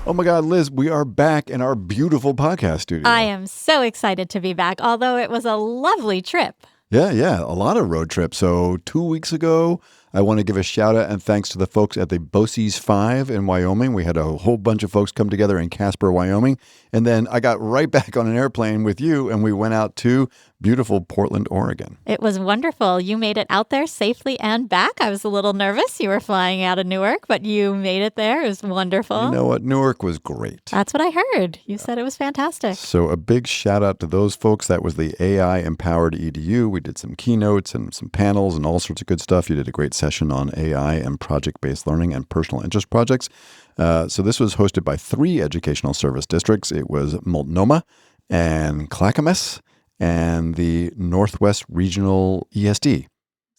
Oh my God, Liz, we are back in our beautiful podcast studio. I am so excited to be back, although it was a lovely trip. Yeah, a lot of road trips. So 2 weeks ago, I want to give a shout out and thanks to the folks at the Bosse's 5 in Wyoming. We had a whole bunch of folks come together in Casper, Wyoming. And then I got right back on an airplane with you and we went out to beautiful Portland, Oregon. It was wonderful. You made it out there safely and back. I was a little nervous. You were flying out of Newark, but you made it there. It was wonderful. You know what? Newark was great. That's what I heard. You said it was fantastic. So a big shout out to those folks. That was the AI Empowered EDU. We did some keynotes and some panels and all sorts of good stuff. You did a great session on AI and project-based learning and personal interest projects. So this was hosted by 3 educational service districts. It was Multnomah and Clackamas and the Northwest Regional ESD.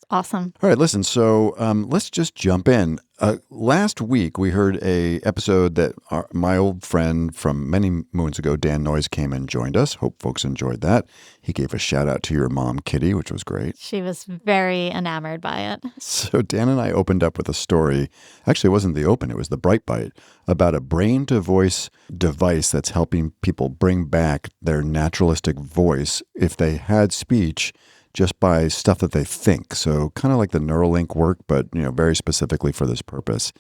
Awesome. All right, listen, so let's just jump in. Last week, we heard a episode that my old friend from many moons ago, Dan Noyes, came and joined us. Hope folks enjoyed that. He gave a shout out to your mom, Kitty, which was great. She was very enamored by it. So Dan and I opened up with a story. Actually, it wasn't the open, it was the Bright Bite, about a brain-to-voice device that's helping people bring back their naturalistic voice if they had speech just by stuff that they think. So kind of like the Neuralink work, but very specifically for this purpose.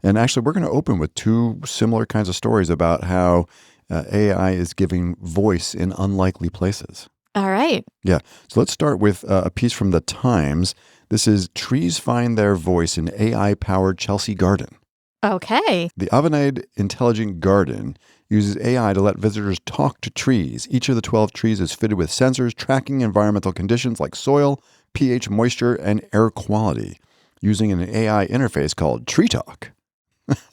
And actually, we're going to open with 2 similar kinds of stories about how AI is giving voice in unlikely places. All right. Yeah. So let's start with a piece from the Times. This is Trees Find Their Voice in AI-Powered Chelsea Garden. Okay. The Avanade Intelligent Garden uses AI to let visitors talk to trees. Each of the 12 trees is fitted with sensors tracking environmental conditions like soil, pH, moisture, and air quality using an AI interface called Tree Talk.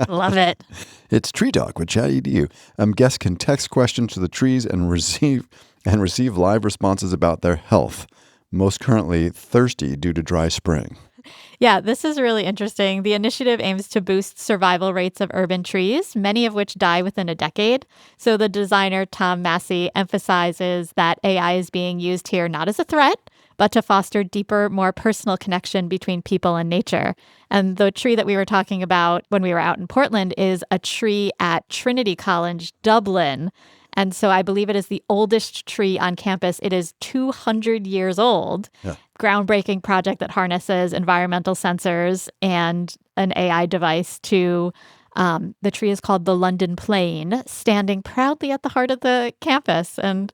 Love it. It's Tree Talk with ChatEDU. Guests can text questions to the trees and receive live responses about their health, most currently thirsty due to dry spring. Yeah, this is really interesting. The initiative aims to boost survival rates of urban trees, many of which die within a decade. So the designer, Tom Massey, emphasizes that AI is being used here not as a threat, but to foster deeper, more personal connection between people and nature. And the tree that we were talking about when we were out in Portland is a tree at Trinity College, Dublin. And so I believe it is the oldest tree on campus. It is 200 years old. Yeah. Groundbreaking project that harnesses environmental sensors and an AI device to, the tree is called the London Plane, standing proudly at the heart of the campus. And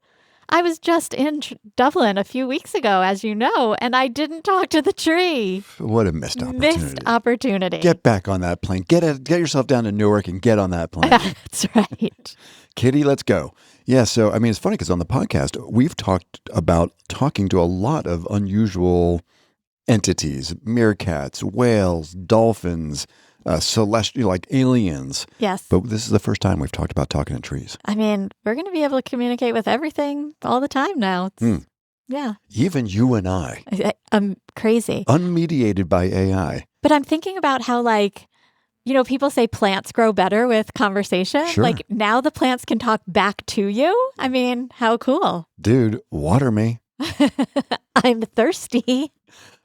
I was just in Dublin a few weeks ago, as you know, and I didn't talk to the tree. What a missed opportunity. Missed opportunity. Get back on that plane. Get yourself down to Newark and get on that plane. That's right. Kitty, let's go. Yeah, so, it's funny because on the podcast, we've talked about talking to a lot of unusual entities, meerkats, whales, dolphins, celestial, like aliens. Yes. But this is the first time we've talked about talking to trees. We're going to be able to communicate with everything all the time now. Yeah. Even you and I. I'm crazy. Unmediated by AI. But I'm thinking about how, people say plants grow better with conversation. Sure. Now the plants can talk back to you. How cool. Dude, water me. I'm thirsty.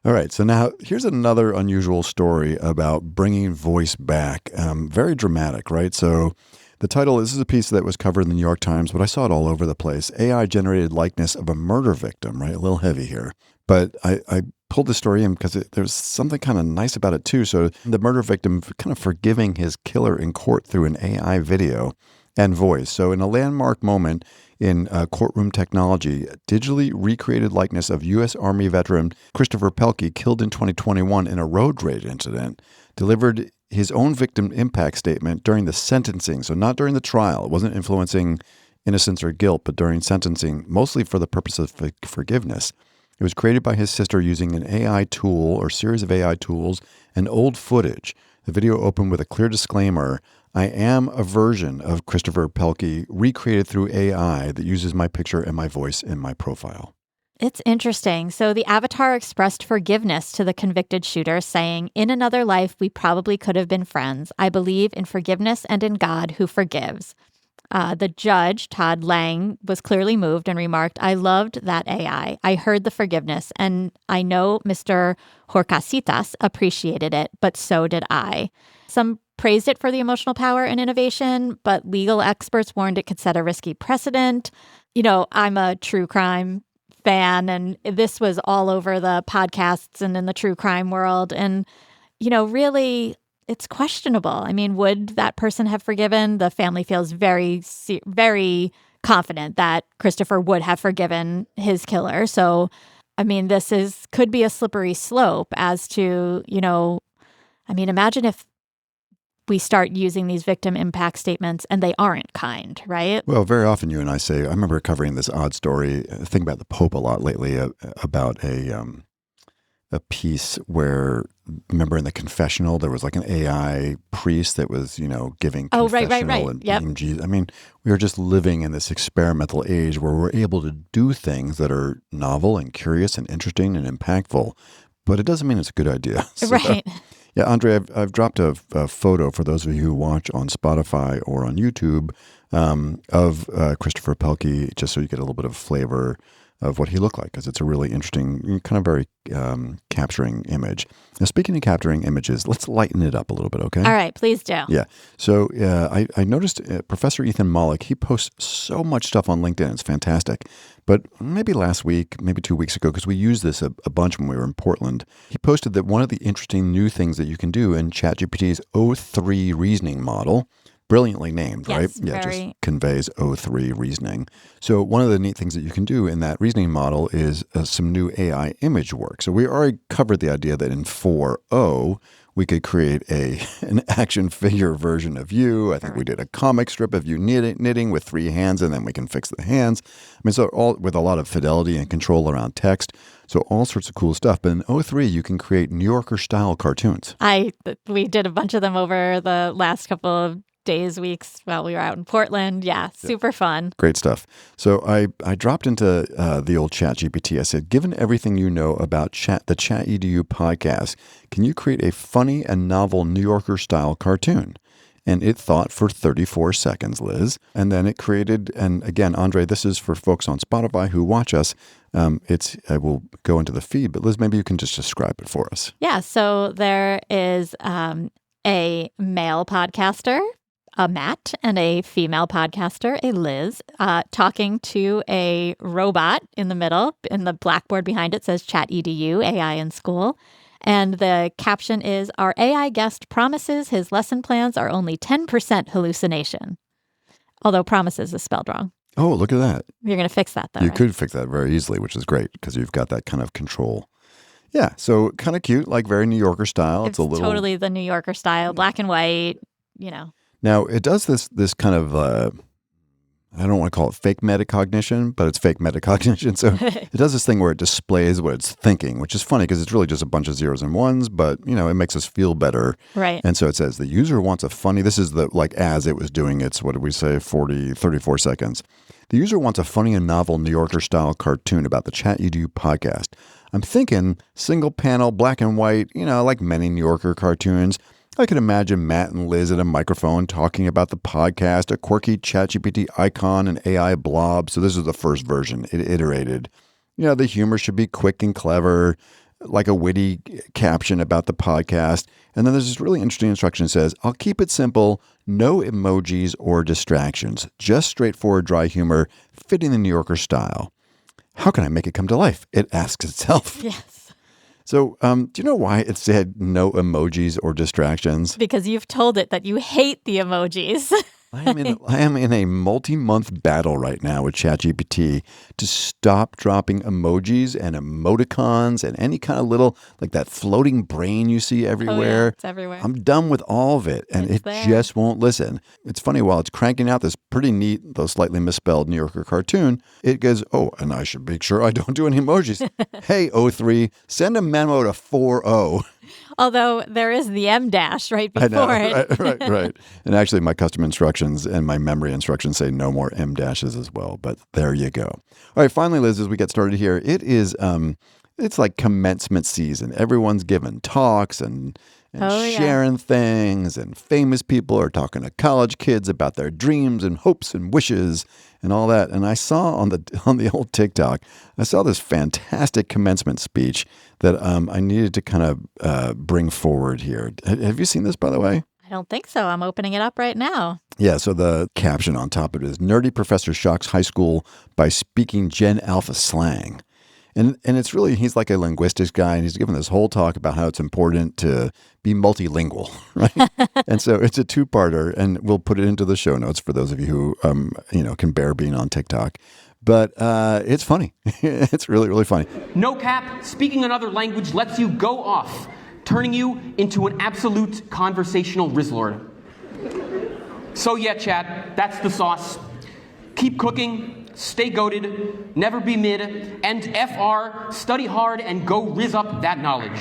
All right. So now here's another unusual story about bringing voice back. Very dramatic, right? So the title, this is a piece that was covered in the New York Times, but I saw it all over the place. AI generated likeness of a murder victim, right? A little heavy here. But I pulled this story in because there's something kind of nice about it too. So the murder victim kind of forgiving his killer in court through an AI video and voice. So in a landmark moment in courtroom technology, digitally recreated likeness of U.S. Army veteran Christopher Pelkey, killed in 2021 in a road rage incident, delivered his own victim impact statement during the sentencing. So not during the trial. It wasn't influencing innocence or guilt, but during sentencing, mostly for the purpose of forgiveness. It was created by his sister using an AI tool or series of AI tools and old footage. The video opened with a clear disclaimer: I am a version of Christopher Pelkey recreated through AI that uses my picture and my voice in my profile. It's interesting. So the avatar expressed forgiveness to the convicted shooter, saying, "In another life, we probably could have been friends. I believe in forgiveness and in God who forgives." The judge, Todd Lang, was clearly moved and remarked, "I loved that AI. I heard the forgiveness, and I know Mr. Horcasitas appreciated it, but so did I." Some praised it for the emotional power and innovation, but legal experts warned it could set a risky precedent. I'm a true crime fan, and this was all over the podcasts and in the true crime world. And, really, it's questionable. I mean, would that person have forgiven? The family feels very, very confident that Christopher would have forgiven his killer. So, I mean, could be a slippery slope as to, imagine if we start using these victim impact statements and they aren't kind, right? Well, very often you and I say, I remember covering this odd story, think about the Pope a lot lately, about a piece where, remember in the confessional, there was like an AI priest that was, giving confessional and being Jesus. I mean, we are just living in this experimental age where we're able to do things that are novel and curious and interesting and impactful, but it doesn't mean it's a good idea. So, right. Yeah, Andre, I've dropped a photo for those of you who watch on Spotify or on YouTube of Christopher Pelkey, just so you get a little bit of flavor of what he looked like, because it's a really interesting, kind of very capturing image. Now, speaking of capturing images, let's lighten it up a little bit, okay? All right, please do. Yeah. So I noticed Professor Ethan Mollick, he posts so much stuff on LinkedIn. It's fantastic. But maybe last week, maybe 2 weeks ago, because we used this a bunch when we were in Portland, he posted that one of the interesting new things that you can do in ChatGPT's O3 reasoning model, brilliantly named, yes, right? Yeah, just conveys O3 reasoning. So one of the neat things that you can do in that reasoning model is some new AI image work. So we already covered the idea that in 4O, we could create an action figure version of you. I think we did a comic strip of you knitting with 3 hands, and then we can fix the hands. I mean, so all with a lot of fidelity and control around text. So all sorts of cool stuff. But in O3, you can create New Yorker-style cartoons. We did a bunch of them over the last couple of weeks while we were out in Portland. Yeah, super fun. Great stuff. So I dropped into the old ChatGPT. I said, given everything you know about the ChatEDU podcast, can you create a funny and novel New Yorker-style cartoon? And it thought for 34 seconds, Liz. And then it created, and again, Andre, this is for folks on Spotify who watch us. I will go into the feed, but Liz, maybe you can just describe it for us. Yeah, so there is a male podcaster, a Matt, and a female podcaster, a Liz, talking to a robot in the middle. In the blackboard behind it says ChatEDU, AI in school. And the caption is, our AI guest promises his lesson plans are only 10% hallucination. Although promises is spelled wrong. Oh, look at that. You're going to fix that, though. You right? could fix that very easily, which is great because you've got that kind of control. Yeah, so kind of cute, like very New Yorker style. It's a little totally the New Yorker style, black and white, Now, it does this kind of, I don't want to call it fake metacognition, but it's fake metacognition. So it does this thing where it displays what it's thinking, which is funny because it's really just a bunch of zeros and ones, but, it makes us feel better. Right. And so it says the user wants a funny, this is as it was doing its, what did we say, 34 seconds. The user wants a funny and novel New Yorker-style cartoon about the ChatEDU podcast. I'm thinking single panel, black and white, like many New Yorker cartoons. I can imagine Matt and Liz at a microphone talking about the podcast, a quirky ChatGPT icon, an AI blob. So this is the first version. It iterated. The humor should be quick and clever, like a witty caption about the podcast. And then there's this really interesting instruction that says, I'll keep it simple, no emojis or distractions, just straightforward dry humor, fitting the New Yorker style. How can I make it come to life? It asks itself. Yes. So, do you know why it said no emojis or distractions? Because you've told it that you hate the emojis. I am in a multi-month battle right now with ChatGPT to stop dropping emojis and emoticons and any kind of little, like that floating brain you see everywhere. Oh, yeah, it's everywhere. I'm done with all of it, and it just won't listen. It's funny, while it's cranking out this pretty neat, though slightly misspelled New Yorker cartoon, it goes, oh, and I should make sure I don't do any emojis. Hey, O3, send a memo to 4O. Although there is the M dash right before it. Right. And actually, my custom instructions and my memory instructions say no more M dashes as well. But there you go. All right. Finally, Liz, as we get started here, it's like commencement season. Everyone's given talks and and Oh, yeah. sharing things, and famous people are talking to college kids about their dreams and hopes and wishes and all that. And I saw on the old TikTok, I saw this fantastic commencement speech that I needed to kind of bring forward here. Have you seen this, by the way? I don't think so. I'm opening it up right now. Yeah, so the caption on top of it is Nerdy Professor Shocks High School by Speaking Gen Alpha Slang. And it's really, he's like a linguistics guy, and he's given this whole talk about how it's important to be multilingual, right? And so it's a two-parter, and we'll put it into the show notes for those of you who, can bear being on TikTok. But it's funny. It's really, really funny. No cap, speaking another language lets you go off, turning you into an absolute conversational rizzlord. So yeah, chat, that's the sauce. Keep cooking, stay goated, never be mid, and FR, study hard and go rizz up that knowledge.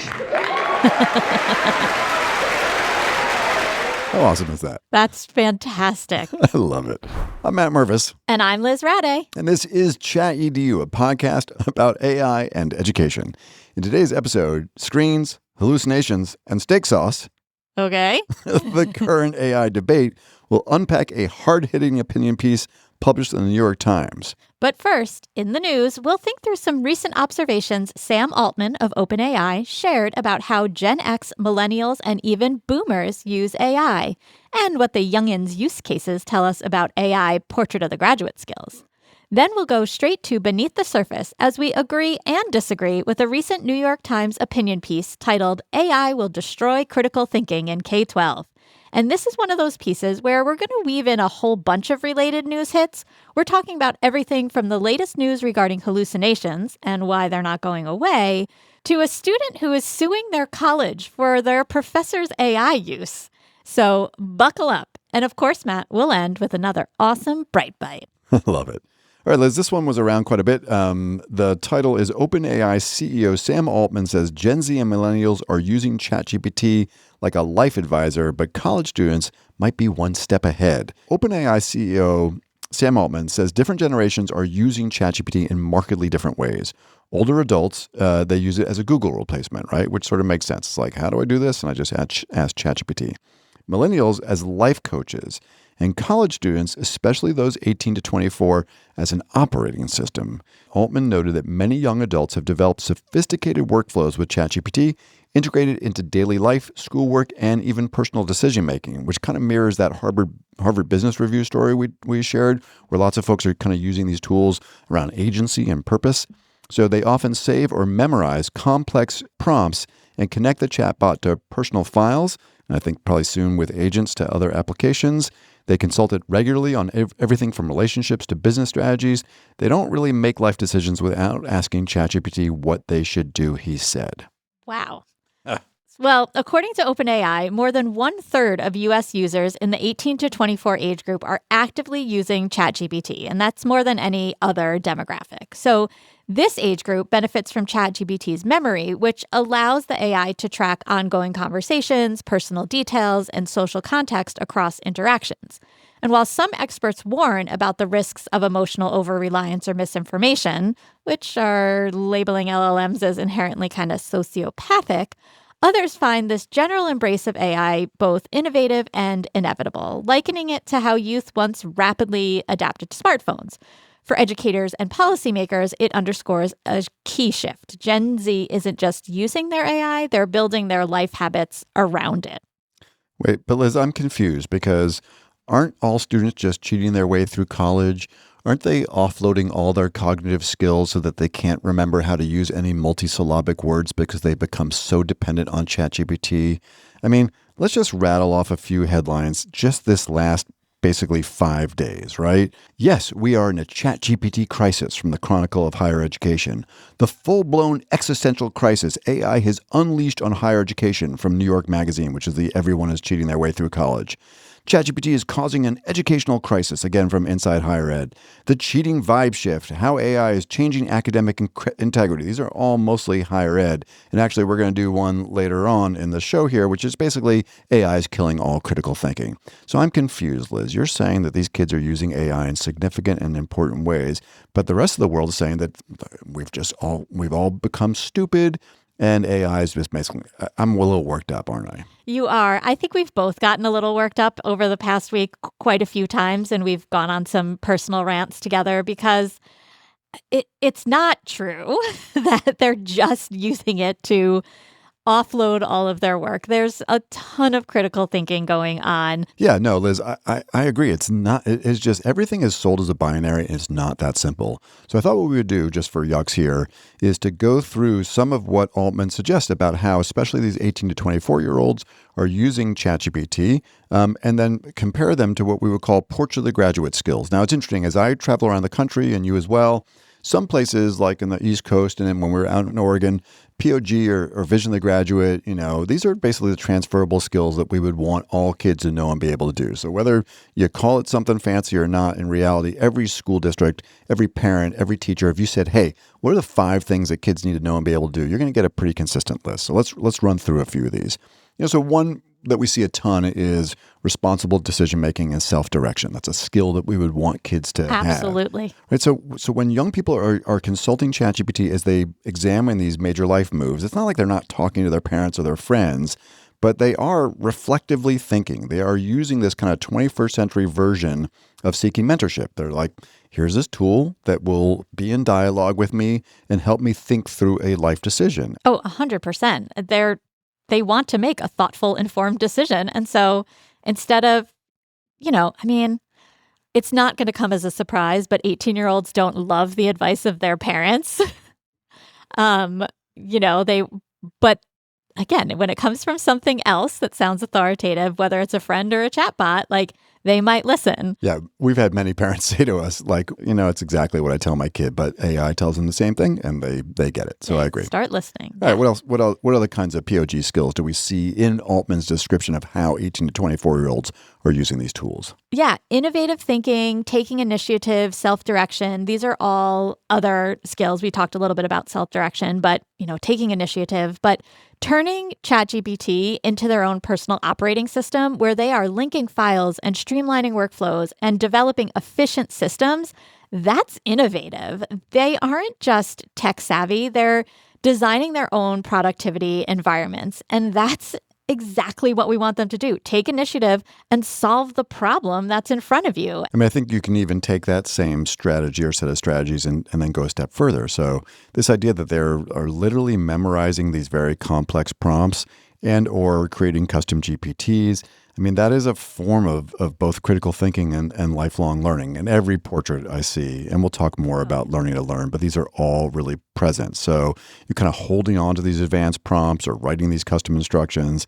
How awesome is that? That's fantastic. I love it. I'm Matt Mervis. And I'm Liz Rade. And this is ChatEDU, a podcast about AI and education. In today's episode, screens, hallucinations, and steak sauce. Okay. The current AI debate will unpack a hard-hitting opinion piece published in the New York Times. But first, in the news, we'll think through some recent observations Sam Altman of OpenAI shared about how Gen X, millennials, and even boomers use AI, and what the youngins' use cases tell us about AI portrait of the graduate skills. Then we'll go straight to Beneath the Surface as we agree and disagree with a recent New York Times opinion piece titled AI Will Destroy Critical Thinking in K-12. And this is one of those pieces where we're going to weave in a whole bunch of related news hits. We're talking about everything from the latest news regarding hallucinations and why they're not going away, to a student who is suing their college for their professor's AI use. So buckle up. And of course, Matt, we'll end with another awesome Bright Bite. Love it. All right, Liz, this one was around quite a bit. The title is OpenAI CEO Sam Altman says Gen Z and millennials are using ChatGPT like a life advisor, but college students might be one step ahead. OpenAI CEO Sam Altman says different generations are using ChatGPT in markedly different ways. Older adults, they use it as a Google replacement, right? Which sort of makes sense. It's like, how do I do this? And I just ask ChatGPT. Millennials as life coaches, and college students, especially those 18 to 24, as an operating system. Altman noted that many young adults have developed sophisticated workflows with ChatGPT integrated into daily life, schoolwork, and even personal decision-making, which kind of mirrors that Harvard Business Review story we shared, where lots of folks are kind of using these tools around agency and purpose. So they often save or memorize complex prompts and connect the chatbot to personal files, and I think probably soon with agents to other applications. They consult it regularly on everything from relationships to business strategies. They don't really make life decisions without asking ChatGPT what they should do, he said. Wow. Well, according to OpenAI, more than 1/3 of U.S. users in the 18 to 24 age group are actively using ChatGPT, and that's more than any other demographic. So this age group benefits from ChatGPT's memory, which allows the AI to track ongoing conversations, personal details, and social context across interactions. And while some experts warn about the risks of emotional over-reliance or misinformation, which are labeling LLMs as inherently kind of sociopathic, others find this general embrace of AI both innovative and inevitable, likening it to how youth once rapidly adapted to smartphones. For educators and policymakers, it underscores a key shift. Gen Z isn't just using their AI, they're building their life habits around it. Wait, but Liz, I'm confused because aren't all students just cheating their way through college? Aren't they offloading all their cognitive skills so that they can't remember how to use any multisyllabic words because they become so dependent on ChatGPT? I mean, let's just rattle off a few headlines just this last basically 5 days, right? Yes, we are in a ChatGPT crisis from the Chronicle of Higher Education. The full-blown existential crisis AI has unleashed on higher education from New York Magazine, which is the everyone is cheating their way through college. ChatGPT is causing an educational crisis, again from Inside Higher Ed. The cheating vibe shift, how AI is changing academic integrity. These are all mostly higher ed. And actually, we're going to do one later on in the show here, which is basically AI is killing all critical thinking. So I'm confused, Liz. You're saying that these kids are using AI in significant and important ways, but the rest of the world is saying that we've all become stupid And AI is just basically, I'm a little worked up, aren't I? You are. I think we've both gotten a little worked up over the past week quite a few times, and we've gone on some personal rants together because it's not true that they're just using it to offload all of their work. There's a ton of critical thinking going on. Yeah, no, Liz, I agree. It's not, it's just everything is sold as a binary and it's not that simple. So I thought what we would do just for yucks here is to go through some of what Altman suggests about how especially these 18 to 24-year-olds are using ChatGPT and then compare them to what we would call portrait of the graduate skills. Now, it's interesting. As I travel around the country and you as well, some places like in the East Coast and then when we're out in Oregon, POG or Vision of the Graduate, these are basically the transferable skills that we would want all kids to know and be able to do. So whether you call it something fancy or not, in reality, every school district, every parent, every teacher, if you said, hey, what are the 5 things that kids need to know and be able to do, you're going to get a pretty consistent list. So let's run through a few of these. So one that we see a ton is responsible decision-making and self-direction. That's a skill that we would want kids to have. Absolutely. Right. So when young people are consulting ChatGPT as they examine these major life moves, it's not like they're not talking to their parents or their friends, but they are reflectively thinking. They are using this kind of 21st century version of seeking mentorship. They're like, here's this tool that will be in dialogue with me and help me think through a life decision. Oh, 100%. They want to make a thoughtful, informed decision. And so instead of, it's not going to come as a surprise, but 18-year-olds don't love the advice of their parents. But again, when it comes from something else that sounds authoritative, whether it's a friend or a chatbot, like they might listen. Yeah, we've had many parents say to us, like, it's exactly what I tell my kid, but AI tells them the same thing and they get it. So I agree. Start listening. All right, what else? What other kinds of POG skills do we see in Altman's description of how 18 to 24-year-olds are using these tools? Yeah, innovative thinking, taking initiative, self-direction. These are all other skills. We talked a little bit about self-direction, but, taking initiative, but turning ChatGPT into their own personal operating system where they are linking files and streamlining workflows and developing efficient systems, that's innovative. They aren't just tech savvy, they're designing their own productivity environments. And that's exactly what we want them to do. Take initiative and solve the problem that's in front of you. I think you can even take that same strategy or set of strategies and then go a step further. So this idea that they are literally memorizing these very complex prompts and or creating custom GPTs, that is a form of both critical thinking and lifelong learning. And every portrait I see, and we'll talk more about learning to learn, but these are all really present. So you're kind of holding on to these advanced prompts or writing these custom instructions.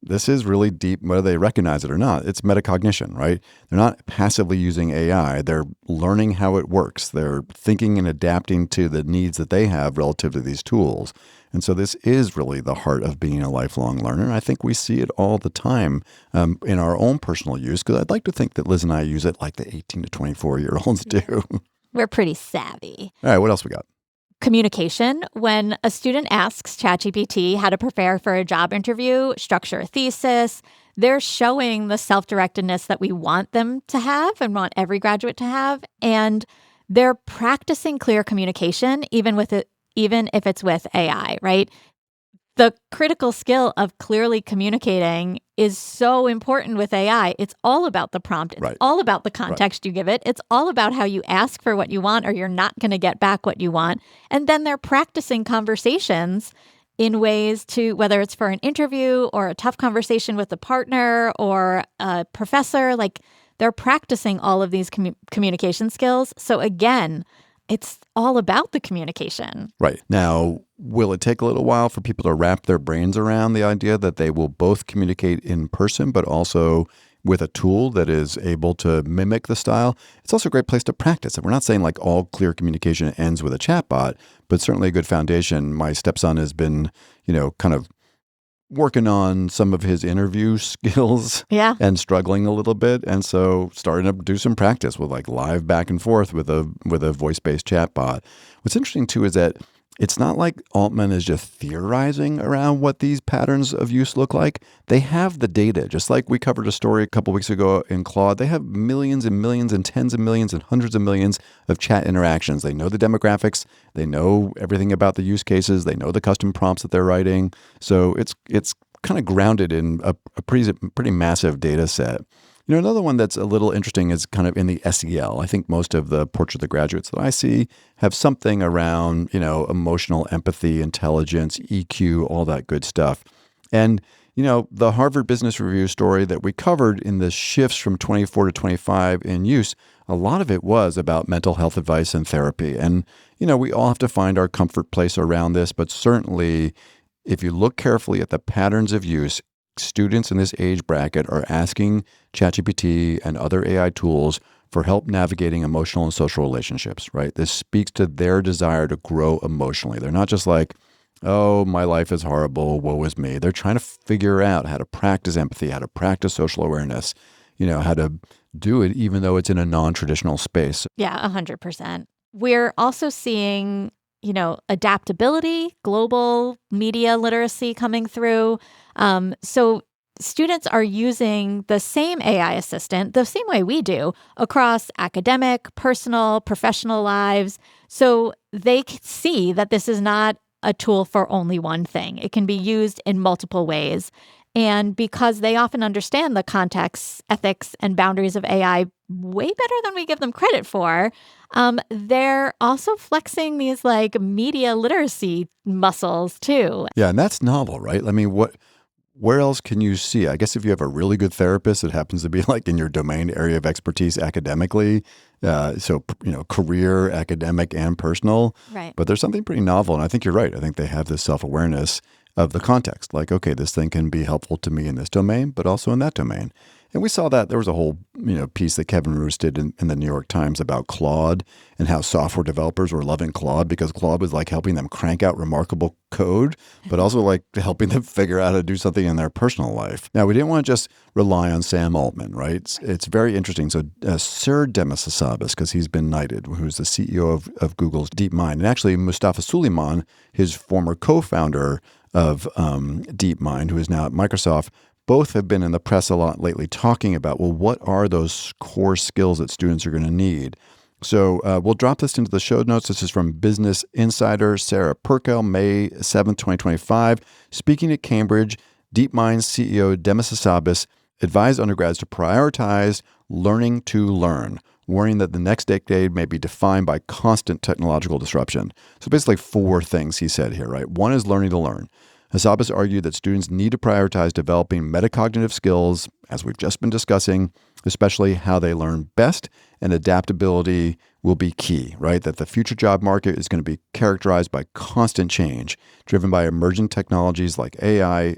This is really deep, whether they recognize it or not. It's metacognition, right? They're not passively using AI. They're learning how it works. They're thinking and adapting to the needs that they have relative to these tools. And so this is really the heart of being a lifelong learner. I think we see it all the time in our own personal use, because I'd like to think that Liz and I use it like the 18 to 24-year-olds do. We're pretty savvy. All right, what else we got? Communication. When a student asks ChatGPT how to prepare for a job interview, structure a thesis, they're showing the self-directedness that we want them to have and want every graduate to have. And they're practicing clear communication, even if it's with AI, right? The critical skill of clearly communicating is so important with AI. It's all about the prompt. It's all about the context you give it. It's all about how you ask for what you want, or you're not going to get back what you want. And then they're practicing conversations in ways to, whether it's for an interview or a tough conversation with a partner or a professor, like they're practicing all of these communication skills. So again, it's all about the communication. Right. Now, will it take a little while for people to wrap their brains around the idea that they will both communicate in person, but also with a tool that is able to mimic the style? It's also a great place to practice. And we're not saying like all clear communication ends with a chatbot, but certainly a good foundation. My stepson has been, kind of working on some of his interview skills and struggling a little bit. And so starting to do some practice with like live back and forth with a voice-based chatbot. What's interesting too is that it's not like Altman is just theorizing around what these patterns of use look like. They have the data. Just like we covered a story a couple weeks ago in Claude, they have millions and millions and tens of millions and hundreds of millions of chat interactions. They know the demographics. They know everything about the use cases. They know the custom prompts that they're writing. So it's kind of grounded in a pretty massive data set. Another one that's a little interesting is kind of in the SEL. I think most of the Portrait of the Graduates that I see have something around, emotional empathy, intelligence, EQ, all that good stuff. And, the Harvard Business Review story that we covered in the shifts from 24 to 25 in use, a lot of it was about mental health advice and therapy. And, we all have to find our comfort place around this, but certainly if you look carefully at the patterns of use, students in this age bracket are asking ChatGPT and other AI tools for help navigating emotional and social relationships, right? This speaks to their desire to grow emotionally. They're not just like, oh, my life is horrible, woe is me. They're trying to figure out how to practice empathy, how to practice social awareness, how to do it even though it's in a non-traditional space. Yeah, 100%. We're also seeing adaptability, global media literacy coming through. So students are using the same AI assistant the same way we do across academic, personal, professional lives. So they can see that this is not a tool for only one thing. It can be used in multiple ways. And because they often understand the context, ethics, and boundaries of AI way better than we give them credit for, they're also flexing these media literacy muscles too. Yeah, and that's novel, right? I mean, where else can you see? I guess if you have a really good therapist that happens to be in your domain area of expertise academically, career, academic, and personal. Right. But there's something pretty novel, and I think you're right. I think they have this self-awareness of the context. Okay, this thing can be helpful to me in this domain, but also in that domain. And we saw that there was a whole piece that Kevin Roos did in the New York Times about Claude and how software developers were loving Claude because Claude was helping them crank out remarkable code, but also helping them figure out how to do something in their personal life. Now, we didn't want to just rely on Sam Altman, right? It's very interesting. So Sir Demis Hassabis, because he's been knighted, who's the CEO of Google's DeepMind, and actually Mustafa Suleyman, his former co-founder of DeepMind, who is now at Microsoft, both have been in the press a lot lately talking about, well, what are those core skills that students are going to need? So we'll drop this into the show notes. This is from Business Insider, Sarah Perkel, May 7th, 2025. Speaking at Cambridge, DeepMind CEO Demis Hassabis advised undergrads to prioritize learning to learn, warning that the next decade may be defined by constant technological disruption. So basically 4 things he said here, right? 1 is learning to learn. Hassabis argued that students need to prioritize developing metacognitive skills, as we've just been discussing, especially how they learn best, and adaptability will be key, right? That the future job market is going to be characterized by constant change, driven by emerging technologies like AI,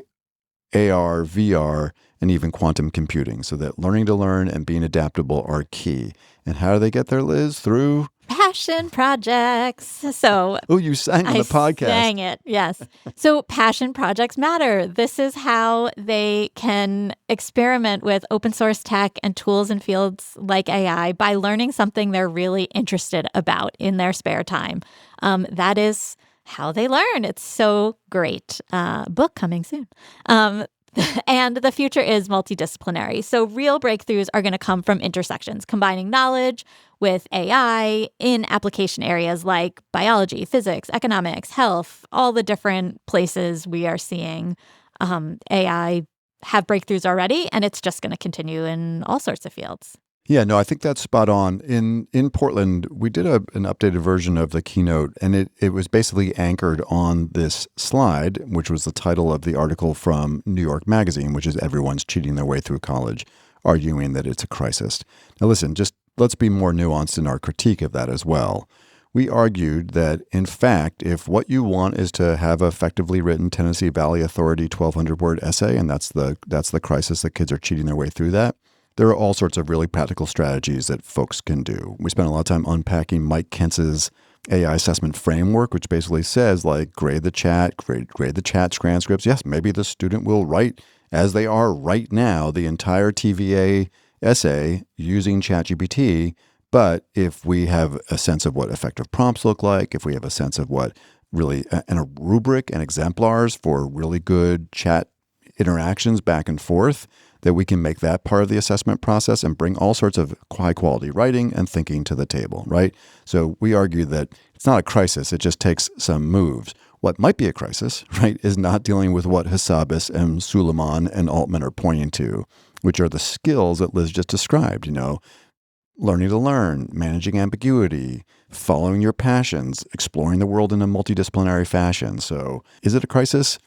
AR, VR, and even quantum computing, so that learning to learn and being adaptable are key. And how do they get there, Liz? Through passion projects. So you sang on the podcast. I sang it, yes. So passion projects matter. This is how they can experiment with open source tech and tools in fields like AI by learning something they're really interested about in their spare time. That is how they learn. It's so great. Book coming soon. And the future is multidisciplinary. So real breakthroughs are going to come from intersections, combining knowledge with AI in application areas like biology, physics, economics, health, all the different places we are seeing AI have breakthroughs already, and it's just going to continue in all sorts of fields. Yeah, no, I think that's spot on. In Portland, we did an updated version of the keynote, and it was basically anchored on this slide, which was the title of the article from New York Magazine, which is Everyone's Cheating Their Way Through College, arguing that it's a crisis. Now listen, just let's be more nuanced in our critique of that as well. We argued that, in fact, if what you want is to have effectively written Tennessee Valley Authority 1,200-word essay, and that's the crisis that kids are cheating their way through that, there are all sorts of really practical strategies that folks can do. We spent a lot of time unpacking Mike Kentz's AI assessment framework, which basically says, grade the chat, grade the chat transcripts. Yes, maybe the student will write, as they are right now, the entire TVA essay using ChatGPT. But if we have a sense of what effective prompts look like, if we have a sense of what really and a rubric and exemplars for really good chat interactions back and forth, that we can make that part of the assessment process and bring all sorts of high quality writing and thinking to the table, right? So we argue that it's not a crisis. It just takes some moves. What might be a crisis, right, is not dealing with what Hassabis and Suleiman and Altman are pointing to, which are the skills that Liz just described, learning to learn, managing ambiguity, following your passions, exploring the world in a multidisciplinary fashion. So is it a crisis?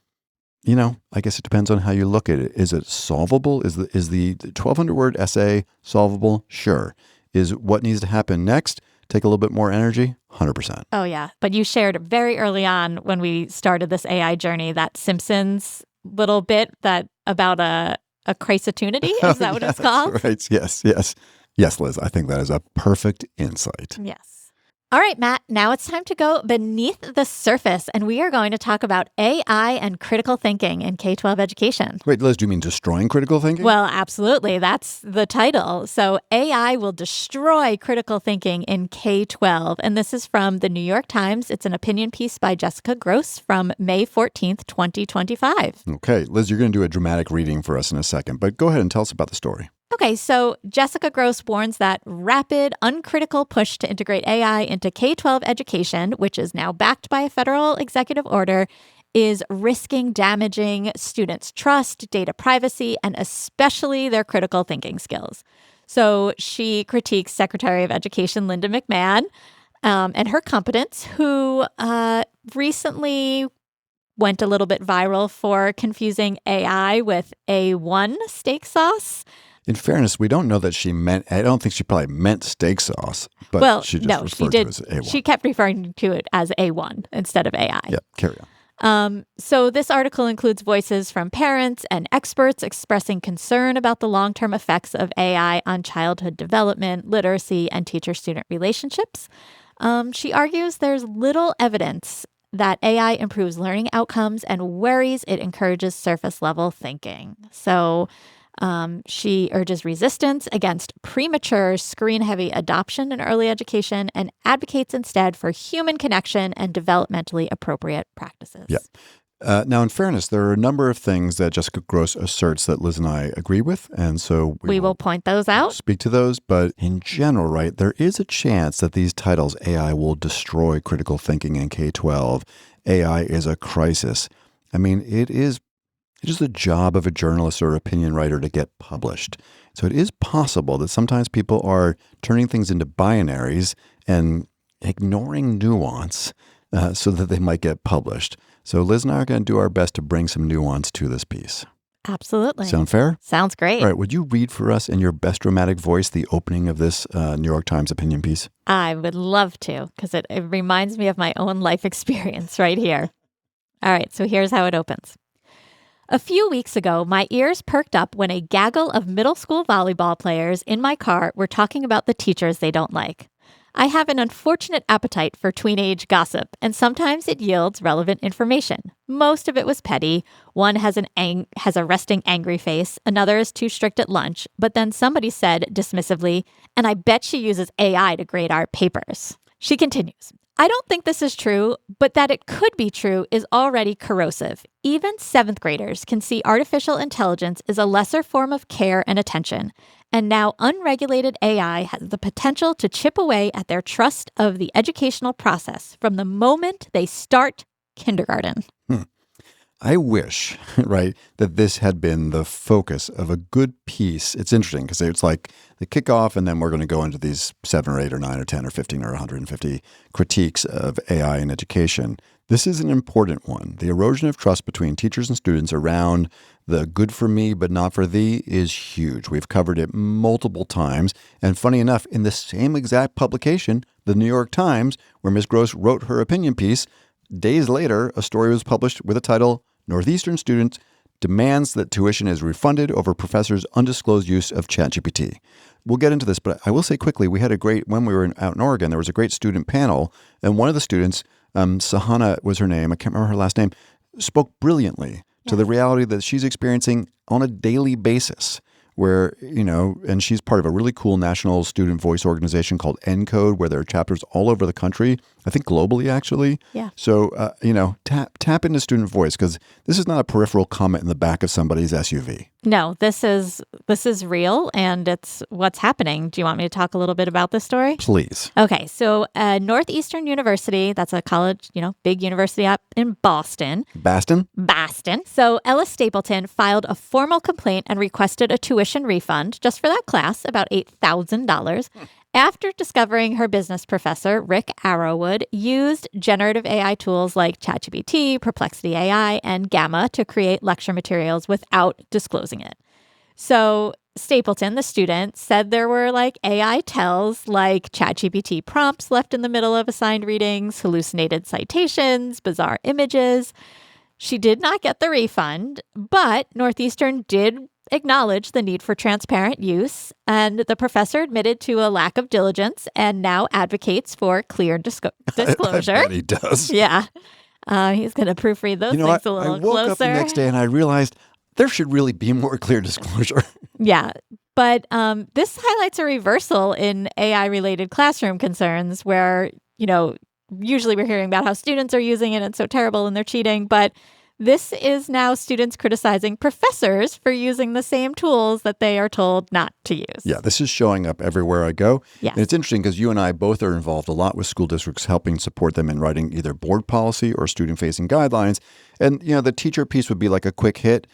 I guess it depends on how you look at it. Is it solvable? Is the 1,200-word essay solvable? Sure. Is what needs to happen next take a little bit more energy? 100%. Oh, yeah. But you shared very early on when we started this AI journey that Simpsons little bit about a crisotunity. Is that what it's called? Right. Yes. Yes, Liz. I think that is a perfect insight. Yes. All right, Matt, now it's time to go beneath the surface, and we are going to talk about AI and critical thinking in K-12 education. Wait, Liz, do you mean destroying critical thinking? Well, absolutely. That's the title. So AI will destroy critical thinking in K-12, and this is from the New York Times. It's an opinion piece by Jessica Grose from May 14th, 2025. Okay, Liz, you're going to do a dramatic reading for us in a second, but go ahead and tell us about the story. Okay, so Jessica Grose warns that rapid, uncritical push to integrate AI into K-12 education, which is now backed by a federal executive order, is risking damaging students' trust, data privacy, and especially their critical thinking skills. So she critiques Secretary of Education Linda McMahon and her competence, who recently went a little bit viral for confusing AI with A1 steak sauce. In fairness, we don't know that I don't think she probably meant steak sauce, but she just referred to it as A1. She kept referring to it as A1 instead of AI. Yeah, carry on. So this article includes voices from parents and experts expressing concern about the long-term effects of AI on childhood development, literacy, and teacher-student relationships. She argues there's little evidence that AI improves learning outcomes and worries it encourages surface-level thinking. So she urges resistance against premature screen-heavy adoption in early education and advocates instead for human connection and developmentally appropriate practices. Yeah. Now, in fairness, there are a number of things that Jessica Grose asserts that Liz and I agree with, and so we will point those out. Speak to those, but in general, right, there is a chance that these titles, AI will destroy critical thinking in K-12. AI is a crisis. I mean, it is the job of a journalist or opinion writer to get published. So it is possible that sometimes people are turning things into binaries and ignoring nuance so that they might get published. So Liz and I are going to do our best to bring some nuance to this piece. Absolutely. Sound fair? Sounds great. All right. Would you read for us in your best dramatic voice the opening of this New York Times opinion piece? I would love to, because it reminds me of my own life experience right here. All right. So here's how it opens. A few weeks ago, my ears perked up when a gaggle of middle school volleyball players in my car were talking about the teachers they don't like. I have an unfortunate appetite for tween-age gossip, and sometimes it yields relevant information. Most of it was petty. One has a resting angry face. Another is too strict at lunch. But then somebody said dismissively, and I bet she uses AI to grade our papers. She continues. I don't think this is true, but that it could be true is already corrosive. Even 7th graders can see artificial intelligence is a lesser form of care and attention. And now unregulated AI has the potential to chip away at their trust of the educational process from the moment they start kindergarten. I wish, right, that this had been the focus of a good piece. It's interesting because it's like the kickoff, and then we're going to go into these 7 or 8 or 9 or 10 or 15 or 150 critiques of AI in education. This is an important one. The erosion of trust between teachers and students around the good for me but not for thee is huge. We've covered it multiple times. And funny enough, in the same exact publication, the New York Times, where Ms. Grose wrote her opinion piece, days later, a story was published with the title, Northeastern Student Demands that Tuition is Refunded Over Professor's Undisclosed Use of ChatGPT. We'll get into this, but I will say quickly, we had when we were out in Oregon, there was a great student panel, and one of the students, Sahana was her name, I can't remember her last name, spoke brilliantly to the reality that she's experiencing on a daily basis, where, and she's part of a really cool national student voice organization called ENCODE, where there are chapters all over the country, I think globally, actually. Yeah. So, tap into student voice, because this is not a peripheral comment in the back of somebody's SUV. No, this is real, and it's what's happening. Do you want me to talk a little bit about this story? Please. Okay, so Northeastern University, that's a college, big university up in Boston. Boston. So Ella Stapleton filed a formal complaint and requested a tuition refund just for that class, about $8,000. After discovering her business professor, Rick Arrowwood, used generative AI tools like ChatGPT, Perplexity AI, and Gamma to create lecture materials without disclosing it. So Stapleton, the student, said there were AI tells like ChatGPT prompts left in the middle of assigned readings, hallucinated citations, bizarre images. She did not get the refund, but Northeastern did acknowledge the need for transparent use, and the professor admitted to a lack of diligence and now advocates for clear disclosure. I bet he does. Yeah. He's going to proofread those things a little I woke closer. up the next day and I realized there should really be more clear disclosure. Yeah. But this highlights a reversal in AI-related classroom concerns where, usually we're hearing about how students are using it and it's so terrible and they're cheating, but this is now students criticizing professors for using the same tools that they are told not to use. Yeah, this is showing up everywhere I go. Yes. And it's interesting because you and I both are involved a lot with school districts, helping support them in writing either board policy or student-facing guidelines. And, the teacher piece would be like a quick hit.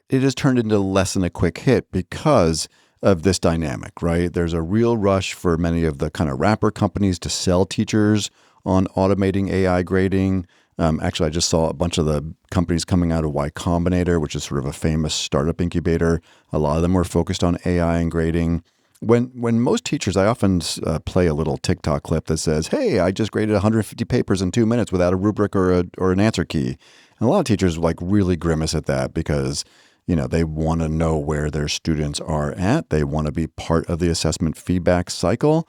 It has turned into less than a quick hit because of this dynamic, right? There's a real rush for many of the kind of wrapper companies to sell teachers on automating AI grading. Actually, I just saw a bunch of the companies coming out of Y Combinator, which is sort of a famous startup incubator. A lot of them were focused on AI and grading. When most teachers, I often play a little TikTok clip that says, hey, I just graded 150 papers in 2 minutes without a rubric or an answer key. And a lot of teachers really grimace at that because, they want to know where their students are at. They want to be part of the assessment feedback cycle.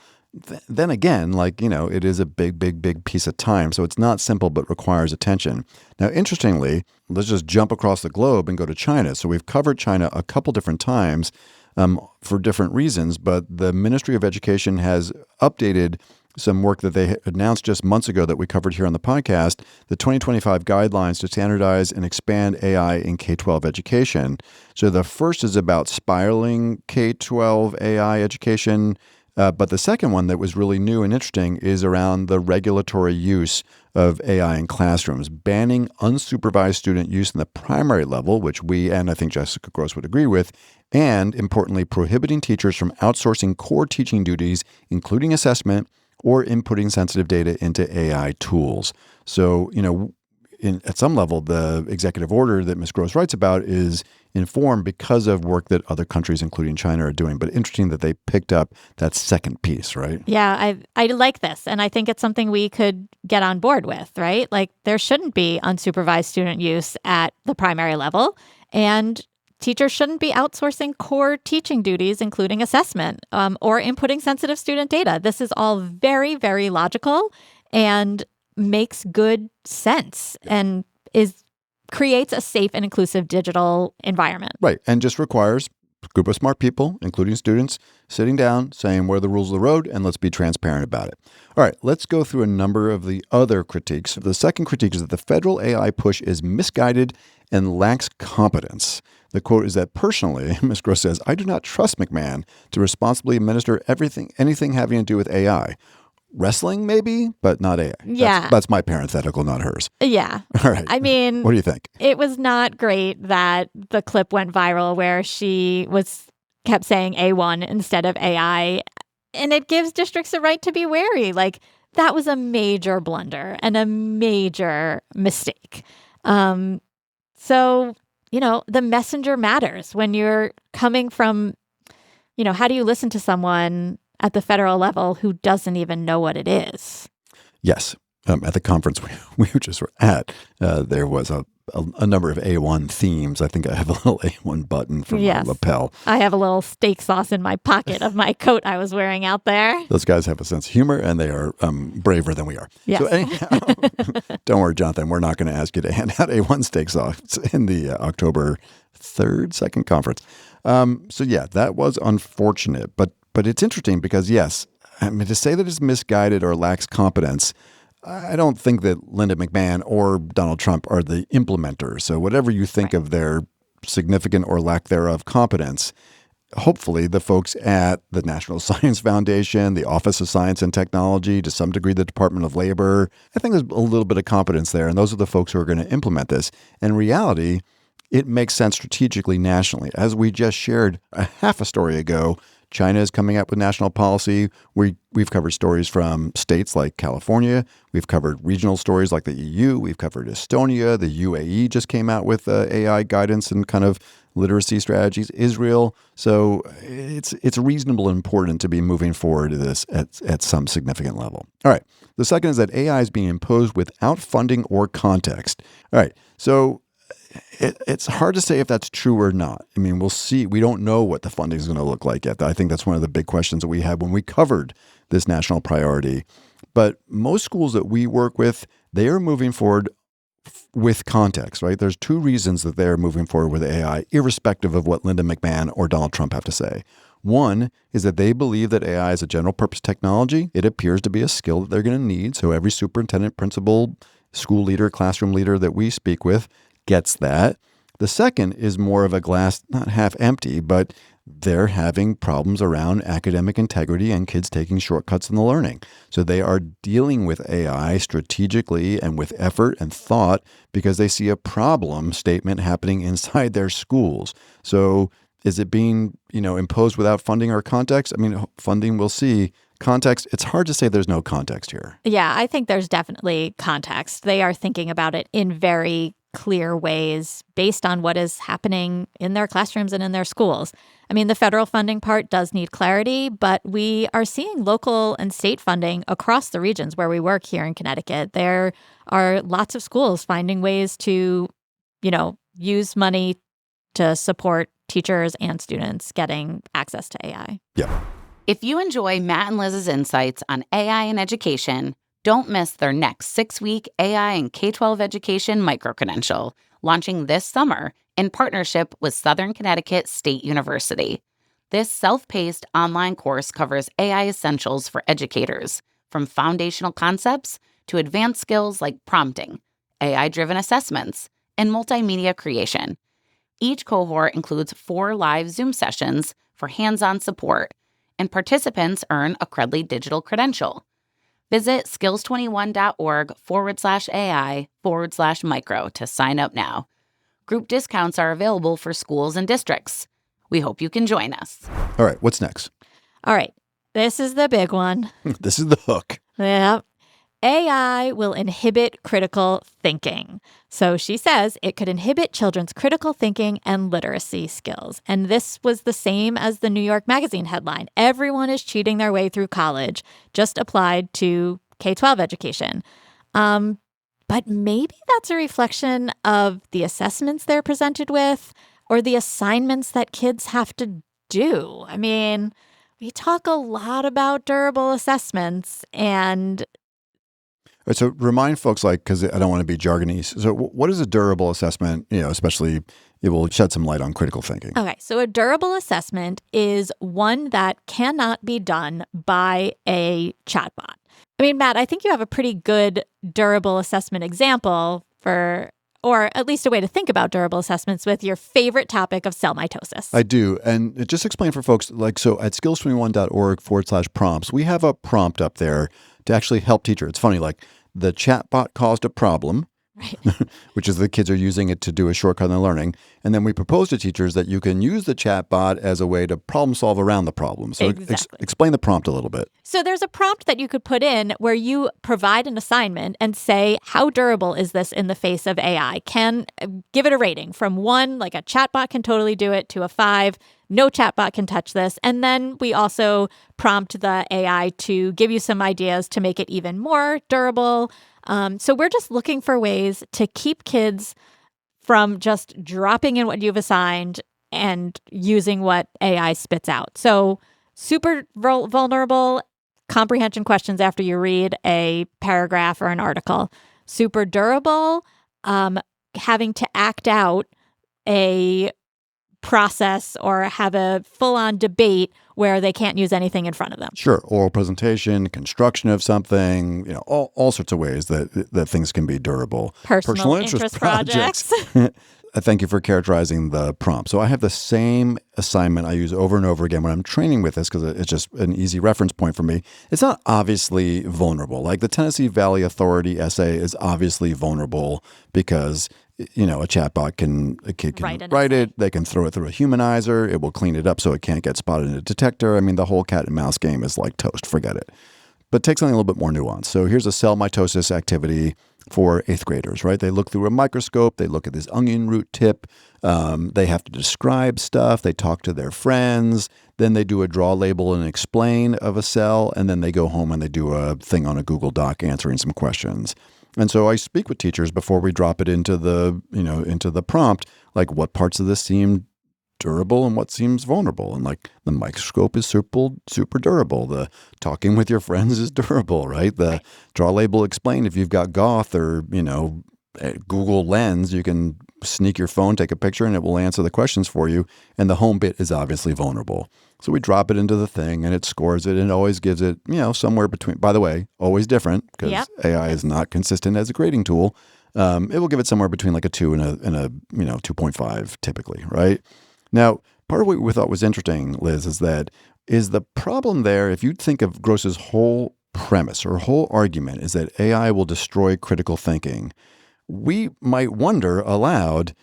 Then again, it is a big piece of time. So it's not simple, but requires attention. Now, interestingly, let's just jump across the globe and go to China. So we've covered China a couple different times for different reasons, but the Ministry of Education has updated some work that they announced just months ago that we covered here on the podcast, the 2025 guidelines to standardize and expand AI in K-12 education. So the first is about spiraling K-12 AI education. But the second one that was really new and interesting is around the regulatory use of AI in classrooms, banning unsupervised student use in the primary level, which we and I think Jessica Grose would agree with, and importantly, prohibiting teachers from outsourcing core teaching duties, including assessment, or inputting sensitive data into AI tools. So, at some level, the executive order that Ms. Grose writes about is informed because of work that other countries, including China, are doing. But interesting that they picked up that second piece, right? Yeah, I like this. And I think it's something we could get on board with, right? There shouldn't be unsupervised student use at the primary level. And teachers shouldn't be outsourcing core teaching duties, including assessment or inputting sensitive student data. This is all very, very logical and makes good sense and creates a safe and inclusive digital environment. Right. And just requires a group of smart people, including students, sitting down, saying what are the rules of the road, and let's be transparent about it. All right, let's go through a number of the other critiques. The second critique is that the federal AI push is misguided and lacks competence. The quote is that personally, Ms. Grose says, I do not trust McMahon to responsibly administer anything having to do with AI. Wrestling, maybe, but not AI. Yeah. That's my parenthetical, not hers. Yeah. All right. I mean, what do you think? It was not great that the clip went viral where she kept saying A1 instead of AI. And it gives districts a right to be wary. That was a major blunder and a major mistake. So, the messenger matters when you're coming from, how do you listen to someone at the federal level who doesn't even know what it is? Yes. At the conference we just were at, there was a number of A1 themes. I think I have a little A1 button for my lapel. I have a little steak sauce in my pocket of my coat I was wearing out there. Those guys have a sense of humor, and they are braver than we are. Yes. So anyhow, don't worry, Jonathan. We're not going to ask you to hand out A1 steak sauce in the October 3rd, second conference. So yeah, that was unfortunate, but it's interesting because yes, I mean to say that it's misguided or lacks competence, I don't think that Linda McMahon or Donald Trump are the implementers. So whatever you think of their significant or lack thereof competence, hopefully the folks at the National Science Foundation, the Office of Science and Technology, to some degree the Department of Labor, I think there's a little bit of competence there. And those are the folks who are going to implement this. In reality, it makes sense strategically nationally. As we just shared a half a story ago, China is coming up with national policy. We've covered stories from states like California. We've covered regional stories like the EU. We've covered Estonia. The UAE just came out with AI guidance and kind of literacy strategies. Israel. So it's reasonable and important to be moving forward to this at some significant level. All right. The second is that AI is being imposed without funding or context. All right. So it's hard to say if that's true or not. I mean, we'll see. We don't know what the funding is going to look like yet. I think that's one of the big questions that we had when we covered this national priority. But most schools that we work with, they are moving forward with context, right? There's two reasons that they're moving forward with AI, irrespective of what Linda McMahon or Donald Trump have to say. One is that they believe that AI is a general purpose technology. It appears to be a skill that they're going to need. So every superintendent, principal, school leader, classroom leader that we speak with gets that. The second is more of a glass, not half empty, but they're having problems around academic integrity and kids taking shortcuts in the learning. So they are dealing with AI strategically and with effort and thought because they see a problem statement happening inside their schools. So is it being, imposed without funding or context? I mean, funding, we'll see. Context, it's hard to say there's no context here. Yeah, I think there's definitely context. They are thinking about it in very clear ways based on what is happening in their classrooms and in their schools. I mean, the federal funding part does need clarity, but we are seeing local and state funding across the regions where we work here in Connecticut. There are lots of schools finding ways to, use money to support teachers and students getting access to AI. Yeah. If you enjoy Matt and Liz's insights on AI and education, don't miss their next 6-week AI and K-12 education micro-credential, launching this summer in partnership with Southern Connecticut State University. This self-paced online course covers AI essentials for educators, from foundational concepts to advanced skills like prompting, AI-driven assessments, and multimedia creation. Each cohort includes 4 live Zoom sessions for hands-on support, and participants earn a Credly digital credential. Visit skills21.org/AI/micro to sign up now. Group discounts are available for schools and districts. We hope you can join us. All right, what's next? All right, this is the big one. This is the hook. Yeah. AI will inhibit critical thinking. So she says it could inhibit children's critical thinking and literacy skills. And this was the same as the New York Magazine headline. Everyone is cheating their way through college, just applied to K-12 education. But maybe that's a reflection of the assessments they're presented with or the assignments that kids have to do. I mean, we talk a lot about durable assessments and All right, so remind folks, because I don't want to be jargony. So what is a durable assessment, especially it will shed some light on critical thinking. Okay, so a durable assessment is one that cannot be done by a chatbot. I mean, Matt, I think you have a pretty good durable assessment example or at least a way to think about durable assessments with your favorite topic of cell mitosis. I do. And just explain for folks, so at skills21.org/prompts, we have a prompt up there to actually help teachers. It's funny, the chatbot caused a problem, right? which is the kids are using it to do a shortcut in their learning. And then we propose to teachers that you can use the chatbot as a way to problem solve around the problem. So Exactly. Explain the prompt a little bit. So there's a prompt that you could put in where you provide an assignment and say, how durable is this in the face of AI? Give it a rating from 1, like a chatbot can totally do it, to a 5, no chatbot can touch this. And then we also prompt the AI to give you some ideas to make it even more durable. So we're just looking for ways to keep kids from just dropping in what you've assigned and using what AI spits out. So super vulnerable comprehension questions after you read a paragraph or an article. Super durable, having to act out a process or have a full-on debate where they can't use anything in front of them. Sure. Oral presentation, construction of something, all sorts of ways that things can be durable. Personal interest projects. Thank you for characterizing the prompt. So I have the same assignment I use over and over again when I'm training with this because it's just an easy reference point for me. It's not obviously vulnerable. Like the Tennessee Valley Authority essay is obviously vulnerable because a chatbot a kid can write it. They can throw it through a humanizer. It will clean it up so it can't get spotted in a detector. I mean, the whole cat and mouse game is like toast. Forget it. But take something a little bit more nuanced. So here's a cell mitosis activity for 8th graders, right? They look through a microscope. They look at this onion root tip. They have to describe stuff. They talk to their friends. Then they do a draw, label, and explain of a cell. And then they go home and they do a thing on a Google Doc answering some questions. And so I speak with teachers before we drop it into the prompt, like what parts of this seem durable and what seems vulnerable. And like the microscope is super durable. The talking with your friends is durable, right? The draw, label, explain. If you've got Goth or, Google Lens, you can sneak your phone, take a picture, and it will answer the questions for you. And the home bit is obviously vulnerable. So we drop it into the thing and it scores it and it always gives it, somewhere between, by the way, always different because AI is not consistent as a grading tool. It will give it somewhere between like a 2 and a 2.5 typically, right? Now, part of what we thought was interesting, Liz, is the problem there, if you think of Grose's whole premise or whole argument is that AI will destroy critical thinking, we might wonder aloud,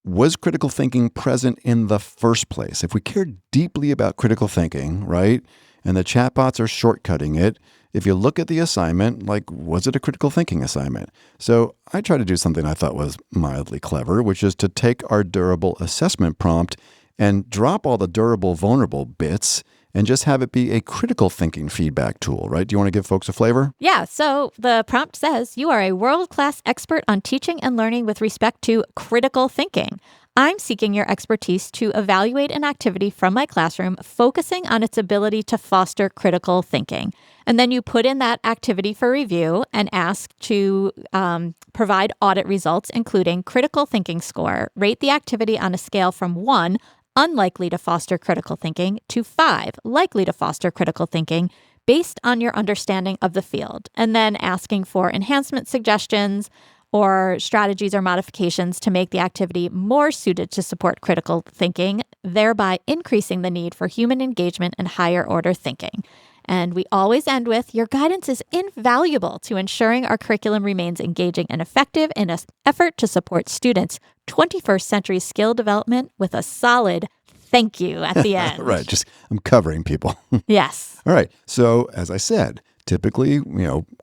was critical thinking present in the first place? If we care deeply about critical thinking, right, and the chatbots are shortcutting it, if you look at the assignment, like, was it a critical thinking assignment? So I try to do something I thought was mildly clever, which is to take our durable assessment prompt and drop all the durable, vulnerable bits and just have it be a critical thinking feedback tool, right? Do you want to give folks a flavor? Yeah. So the prompt says, you are a world-class expert on teaching and learning with respect to critical thinking. I'm seeking your expertise to evaluate an activity from my classroom, focusing on its ability to foster critical thinking. And then you put in that activity for review and ask to provide audit results, including critical thinking score. Rate the activity on a scale from 1, unlikely to foster critical thinking, to 5, likely to foster critical thinking, based on your understanding of the field. And then asking for enhancement suggestions or strategies or modifications to make the activity more suited to support critical thinking, thereby increasing the need for human engagement and higher order thinking. And we always end with, your guidance is invaluable to ensuring our curriculum remains engaging and effective in an effort to support students' 21st century skill development, with a solid thank you at the end. Right. I'm covering people. Yes. All right. So as I said, typically,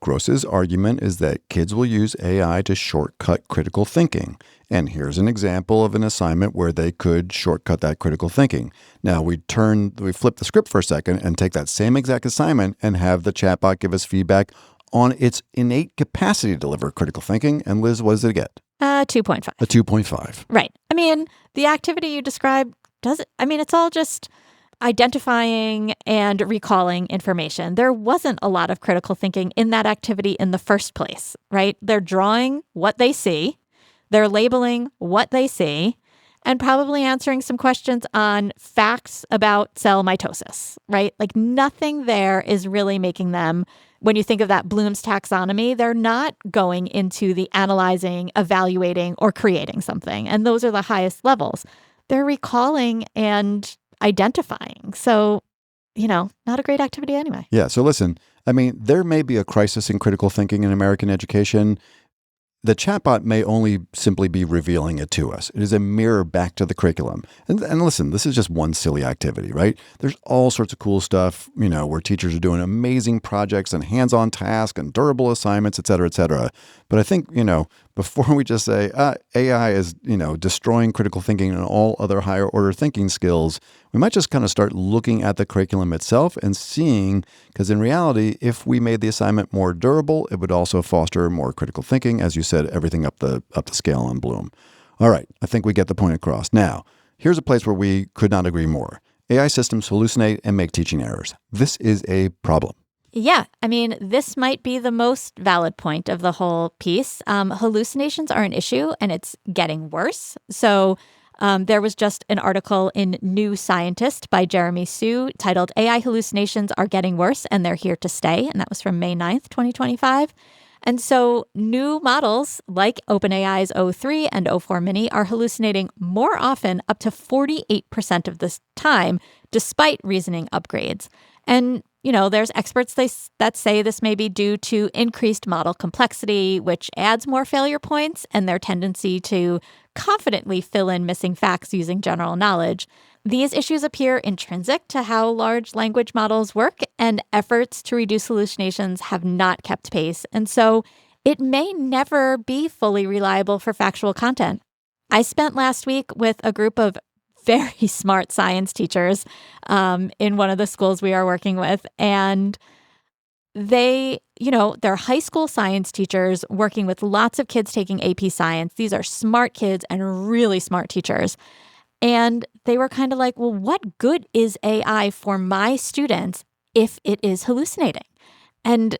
Grose's argument is that kids will use AI to shortcut critical thinking. And here's an example of an assignment where they could shortcut that critical thinking. Now, we flip the script for a second and take that same exact assignment and have the chatbot give us feedback on its innate capacity to deliver critical thinking. And Liz, what does it get? 2.5. A 2.5. Right. I mean, the activity you described it's all just identifying and recalling information. There wasn't a lot of critical thinking in that activity in the first place, right? They're drawing what they see, they're labeling what they see, and probably answering some questions on facts about cell mitosis, right? Like nothing there is really making them, when you think of that Bloom's taxonomy, they're not going into the analyzing, evaluating, or creating something. And those are the highest levels. They're recalling and identifying. So, not a great activity anyway. Yeah. So listen, there may be a crisis in critical thinking in American education. The chatbot may only simply be revealing it to us. It is a mirror back to the curriculum. And listen, this is just one silly activity, right? There's all sorts of cool stuff, where teachers are doing amazing projects and hands-on tasks and durable assignments, et cetera, et cetera. But I think, before we just say AI is, destroying critical thinking and all other higher order thinking skills, we might just kind of start looking at the curriculum itself and seeing, because in reality, if we made the assignment more durable, it would also foster more critical thinking, as you said, everything up the scale on Bloom. All right, I think we get the point across. Now, here's a place where we could not agree more. AI systems hallucinate and make teaching errors. This is a problem. Yeah, this might be the most valid point of the whole piece. Hallucinations are an issue, and it's getting worse. So There was just an article in New Scientist by Jeremy Su titled AI Hallucinations Are Getting Worse and They're Here to Stay. And that was from May 9th, 2025. And so new models like OpenAI's O3 and O4 Mini are hallucinating more often, up to 48% of the time, despite reasoning upgrades. And, there's experts that say this may be due to increased model complexity, which adds more failure points, and their tendency to confidently fill in missing facts using general knowledge. These issues appear intrinsic to how large language models work, and efforts to reduce hallucinations have not kept pace. And so it may never be fully reliable for factual content. I spent last week with a group of very smart science teachers in one of the schools we are working with. And they're high school science teachers working with lots of kids taking AP Science. These are smart kids and really smart teachers. And they were kind of like, well, what good is AI for my students if it is hallucinating? And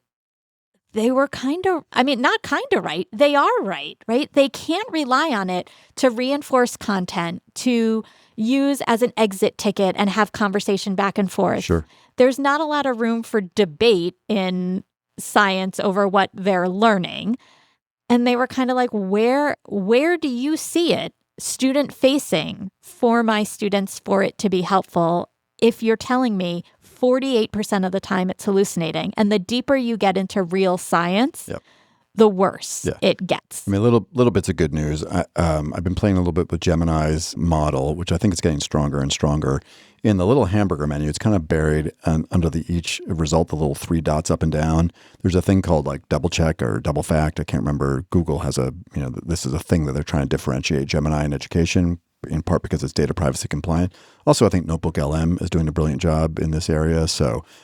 they were not kind of right. They are right? They can't rely on it to reinforce content, to use as an exit ticket and have conversation back and forth. Sure. There's not a lot of room for debate in science over what they're learning. And they were kind of like, where do you see it student facing for my students for it to be helpful if you're telling me 48% of the time it's hallucinating? And the deeper you get into real science, the worse it gets. I mean, little bits of good news. I've been playing a little bit with Gemini's model, which I think is getting stronger and stronger. In the little hamburger menu, it's kind of buried under each result, the little 3 dots up and down. There's a thing called like double check or double fact. I can't remember. Google has this is a thing that they're trying to differentiate Gemini in education, in part because it's data privacy compliant. Also, I think Notebook LM is doing a brilliant job in this area.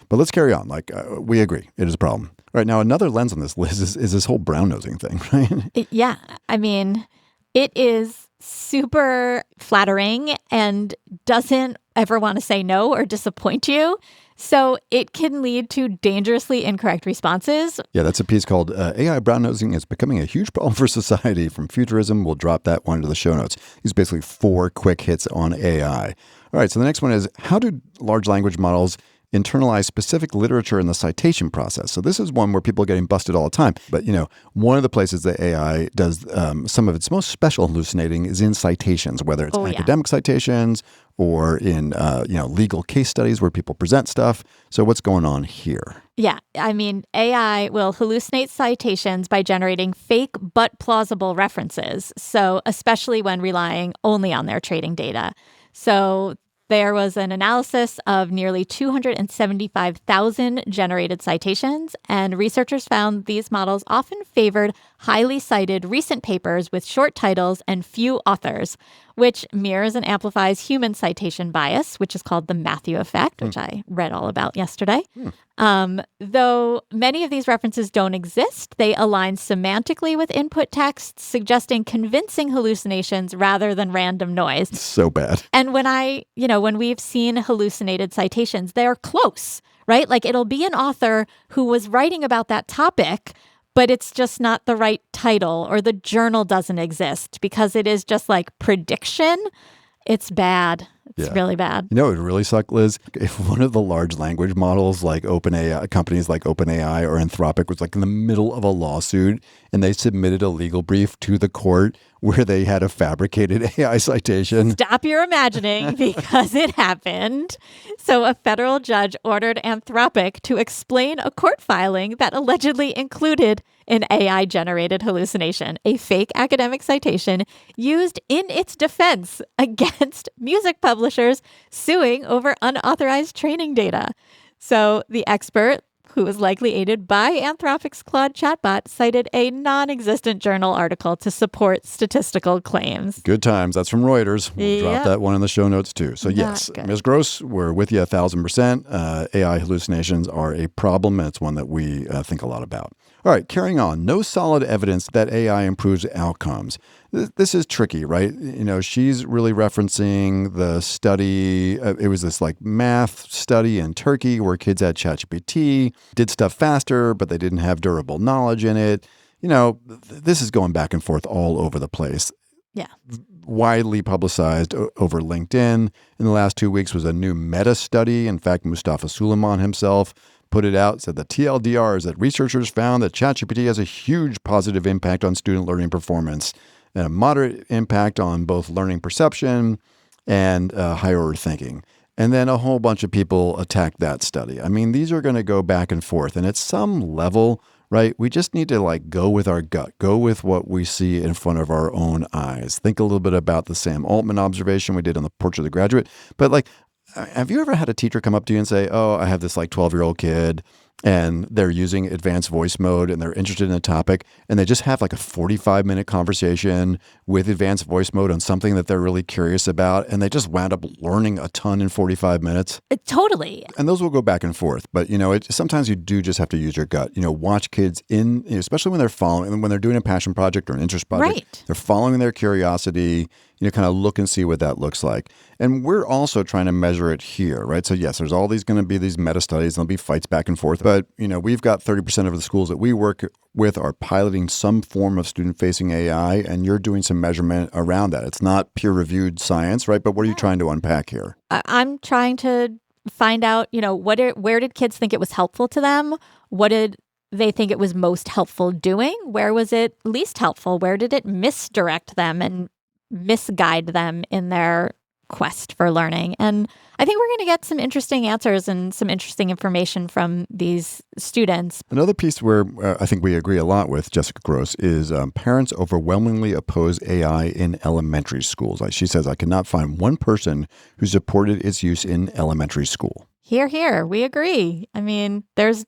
But let's carry on. We agree, it is a problem. All right, now another lens on this, Liz, is this whole brown nosing thing, right? Yeah, I mean, it is super flattering and doesn't ever want to say no or disappoint you. So it can lead to dangerously incorrect responses. Yeah, that's a piece called AI Brown Nosing is Becoming a Huge Problem for Society from Futurism. We'll drop that one into the show notes. These are basically 4 quick hits on AI. All right, so the next one is, how do large language models internalize specific literature in the citation process? So this is one where people are getting busted all the time. But, one of the places that AI does some of its most special hallucinating is in citations, whether it's academic citations or in, legal case studies where people present stuff. So what's going on here? Yeah, I mean, AI will hallucinate citations by generating fake but plausible references. So especially when relying only on their trading data. So there was an analysis of nearly 275,000 generated citations, and researchers found these models often favored highly cited recent papers with short titles and few authors, which mirrors and amplifies human citation bias, which is called the Matthew effect, which I read all about yesterday. Though many of these references don't exist, they align semantically with input text, suggesting convincing hallucinations rather than random noise. So bad. And when we've seen hallucinated citations, they're close, right? Like it'll be an author who was writing about that topic, but it's just not the right title, or the journal doesn't exist because it is just like prediction. It's bad. It's really bad. It would really suck, Liz, if one of the large language models like OpenAI, companies like OpenAI or Anthropic was like in the middle of a lawsuit and they submitted a legal brief to the court where they had a fabricated AI citation. Stop your imagining, because it happened. So a federal judge ordered Anthropic to explain a court filing that allegedly included an AI-generated hallucination, a fake academic citation used in its defense against music publishers suing over unauthorized training data. So the expert, who was likely aided by Anthropic's Claude chatbot, cited a non-existent journal article to support statistical claims. Good times. That's from Reuters. We'll drop that one in the show notes too. So yes, Ms. Grose, we're with you 1,000%. AI hallucinations are a problem, and it's one that we think a lot about. All right, carrying on. No solid evidence that AI improves outcomes. This is tricky, right? She's really referencing the study. It was this like math study in Turkey where kids had ChatGPT, did stuff faster, but they didn't have durable knowledge in it. This is going back and forth all over the place. Yeah. widely publicized over LinkedIn. In the last 2 weeks was a new meta study. In fact, Mustafa Suleyman himself put it out, said the TLDR is that researchers found that ChatGPT has a huge positive impact on student learning performance and a moderate impact on both learning perception and higher order thinking. And then a whole bunch of people attacked that study. I mean, these are going to go back and forth. And at some level, right, we just need to go with our gut, go with what we see in front of our own eyes. Think a little bit about the Sam Altman observation we did on the Portrait of the Graduate. But have you ever had a teacher come up to you and say, oh, I have this 12-year-old kid and they're using advanced voice mode and they're interested in a topic and they just have a 45-minute conversation with advanced voice mode on something that they're really curious about and they just wound up learning a ton in 45 minutes? Totally. And those will go back and forth. But, sometimes you do just have to use your gut. Watch kids especially when they're following, when they're doing a passion project or an interest project. Right. They're following their curiosity, kind of look and see what that looks like. And we're also trying to measure it here, right? So yes, there's all these going to be these meta studies and there'll be fights back and forth. But, we've got 30% of the schools that we work with are piloting some form of student-facing AI, and you're doing some measurement around that. It's not peer-reviewed science, right? But what are you trying to unpack here? I'm trying to find out, where did kids think it was helpful to them? What did they think it was most helpful doing? Where was it least helpful? Where did it misdirect them and misguide them in their quest for learning? And I think we're going to get some interesting answers and some interesting information from these students. Another piece where I think we agree a lot with Jessica Grose is parents overwhelmingly oppose AI in elementary schools. She says, I cannot find one person who supported its use in elementary school. Here, we agree. I mean, there's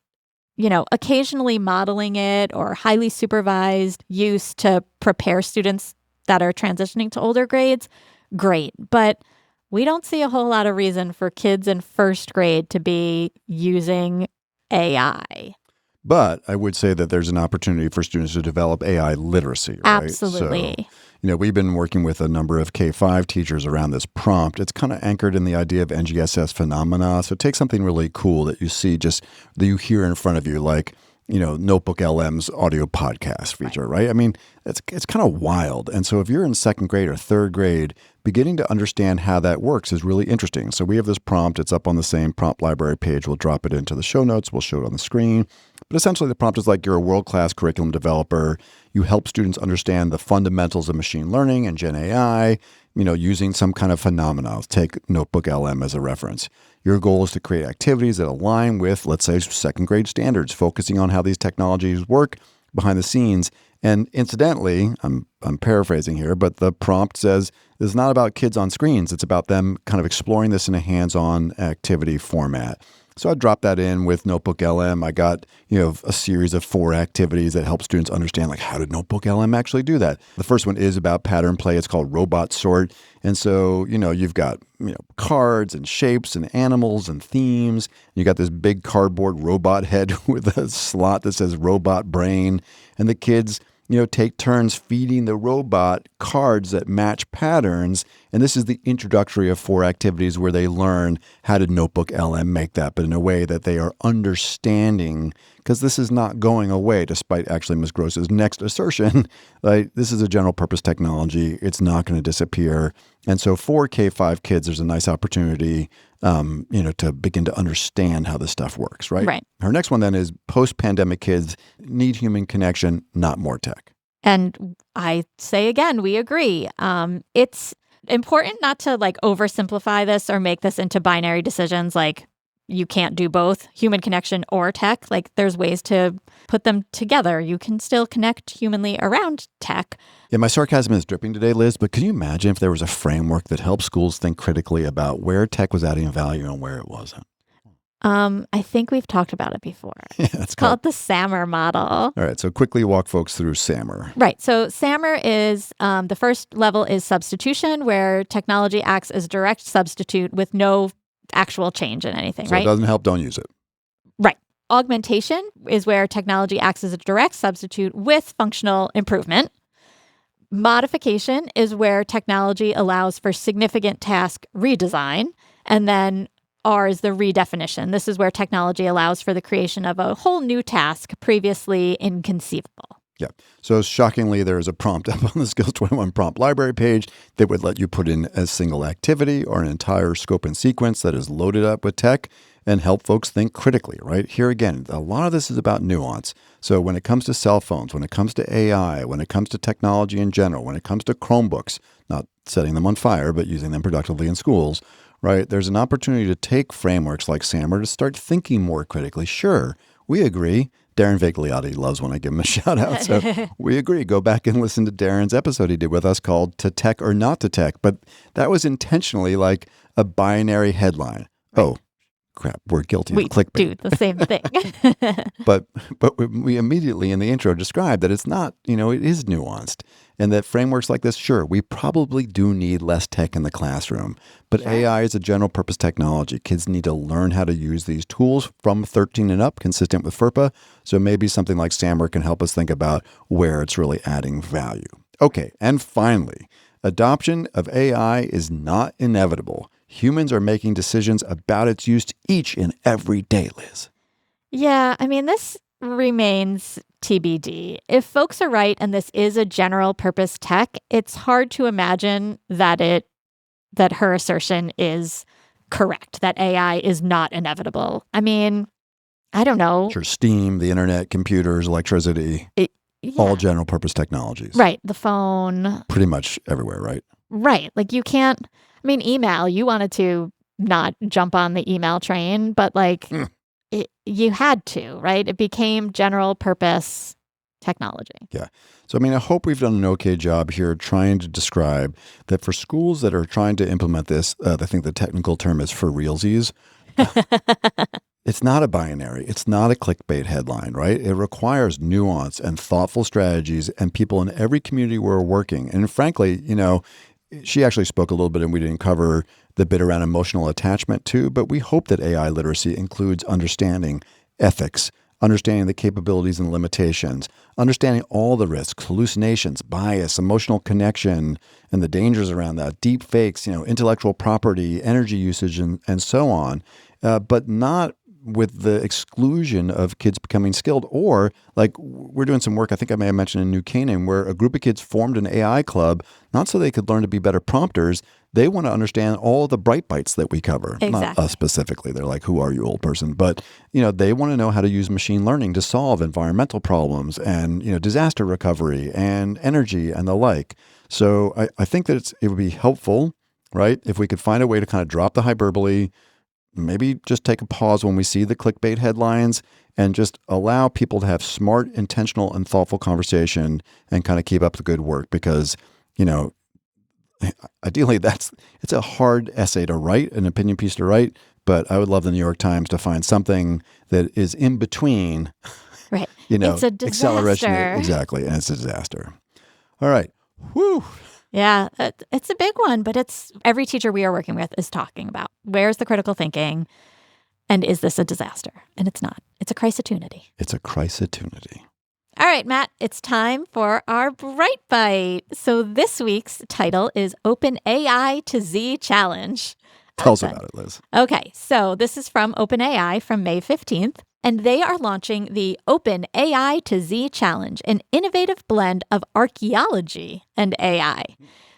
occasionally modeling it or highly supervised use to prepare students that are transitioning to older grades. Great. But we don't see a whole lot of reason for kids in first grade to be using AI. But I would say that there's an opportunity for students to develop AI literacy, right? Absolutely. So, we've been working with a number of K-5 teachers around this prompt. It's kind of anchored in the idea of NGSS phenomena. So take something really cool that you see that you hear in front of you, like, Notebook LM's audio podcast feature, right? I mean, it's kind of wild. And so if you're in second grade or third grade, beginning to understand how that works is really interesting. So we have this prompt. It's up on the same prompt library page. We'll drop it into the show notes. We'll show it on the screen. But essentially, the prompt is like you're a world-class curriculum developer. You help students understand the fundamentals of machine learning and Gen AI, using some kind of phenomena. Let's take Notebook LM as a reference. Your goal is to create activities that align with, let's say, second grade standards, focusing on how these technologies work behind the scenes. And incidentally, I'm paraphrasing here, but the prompt says it's not about kids on screens. It's about them kind of exploring this in a hands-on activity format. So I dropped that in with Notebook LM. I got, a series of 4 activities that help students understand, how did Notebook LM actually do that? The first one is about pattern play. It's called Robot Sort. And so, you've got, cards and shapes and animals and themes. You got this big cardboard robot head with a slot that says robot brain. And the kids, take turns feeding the robot cards that match patterns. And this is the introductory of 4 activities where they learn how did Notebook LM make that, but in a way that they are understanding, because this is not going away, despite actually Ms. Gross's next assertion. This is a general purpose technology. It's not going to disappear. And so for K-5 kids, there's a nice opportunity, to begin to understand how this stuff works, right? Right. Her next one then is post-pandemic kids need human connection, not more tech. And I say again, we agree. It's important not to oversimplify this or make this into binary decisions like you can't do both human connection or tech. There's ways to put them together. You can still connect humanly around tech. Yeah, my sarcasm is dripping today, Liz, but can you imagine if there was a framework that helped schools think critically about where tech was adding value and where it wasn't? I think we've talked about it before. Yeah, it's called the SAMR model. All right, so quickly walk folks through SAMR. Right. So SAMR is the first level is substitution, where technology acts as direct substitute with no actual change in anything, so right? It doesn't help, don't use it. Right. Augmentation is where technology acts as a direct substitute with functional improvement. Modification is where technology allows for significant task redesign. And then R is the redefinition. This is where technology allows for the creation of a whole new task previously inconceivable. Yeah. So shockingly, there is a prompt up on the Skills 21 prompt library page that would let you put in a single activity or an entire scope and sequence that is loaded up with tech and help folks think critically, right? Here again, a lot of this is about nuance. So when it comes to cell phones, when it comes to AI, when it comes to technology in general, when it comes to Chromebooks, not setting them on fire, but using them productively in schools, right? There's an opportunity to take frameworks like SAMR to start thinking more critically. Sure, we agree. Darren Vagliotti loves when I give him a shout out. So we agree. Go back and listen to Darren's episode he did with us called To Tech or Not to Tech. But that was intentionally like a binary headline. Right. Oh, crap. We're guilty of clickbait. We do the same thing. But we immediately in the intro described that it's not, it is nuanced. And that frameworks like this, sure, we probably do need less tech in the classroom. But sure. AI is a general purpose technology. Kids need to learn how to use these tools from 13 and up, consistent with FERPA. So maybe something like SAMR can help us think about where it's really adding value. Okay, and finally, adoption of AI is not inevitable. Humans are making decisions about its use each and every day, Liz. Yeah, this remains TBD. If folks are right and this is a general purpose tech, it's hard to imagine that her assertion is correct, that AI is not inevitable. I don't know. Sure, steam, the internet, computers, electricity, all general purpose technologies. Right, the phone. Pretty much everywhere, right? Right, you can't, email, you wanted to not jump on the email train, but you had to, right? It became general purpose technology. Yeah. So, I hope we've done an okay job here trying to describe that for schools that are trying to implement this, I think the technical term is for realsies. It's not a binary. It's not a clickbait headline, right? It requires nuance and thoughtful strategies and people in every community where we're working. And frankly, she actually spoke a little bit and we didn't cover the bit around emotional attachment too, but we hope that AI literacy includes understanding ethics, understanding the capabilities and limitations, understanding all the risks, hallucinations, bias, emotional connection, and the dangers around that, deep fakes, intellectual property, energy usage, and so on, but not with the exclusion of kids becoming skilled. Or we're doing some work, I think I may have mentioned in New Canaan, where a group of kids formed an AI club, not so they could learn to be better prompters. They want to understand all the bright bites that we cover. Exactly. Not us specifically. They're like, who are you, old person? But, they want to know how to use machine learning to solve environmental problems and, disaster recovery and energy and the like. So I think that it would be helpful, right, if we could find a way to kind of drop the hyperbole, maybe just take a pause when we see the clickbait headlines and just allow people to have smart, intentional, and thoughtful conversation and kind of keep up the good work because, ideally it's a hard essay to write, an opinion piece to write, but I would love the New York Times to find something that is in between, right? It's a disaster. Acceleration. Exactly. And it's a disaster. All right. Whew. Yeah, it's a big one, but it's every teacher we are working with is talking about where's the critical thinking and is this a disaster? And it's not. It's a crisis-opportunity. It's a crisis-opportunity. All right, Matt, it's time for our Bright Bite. So this week's title is OpenAI to Z Challenge. Tell us about it, Liz. Okay, so this is from OpenAI from May 15th. And they are launching the OpenAI to Z Challenge, an innovative blend of archaeology and AI.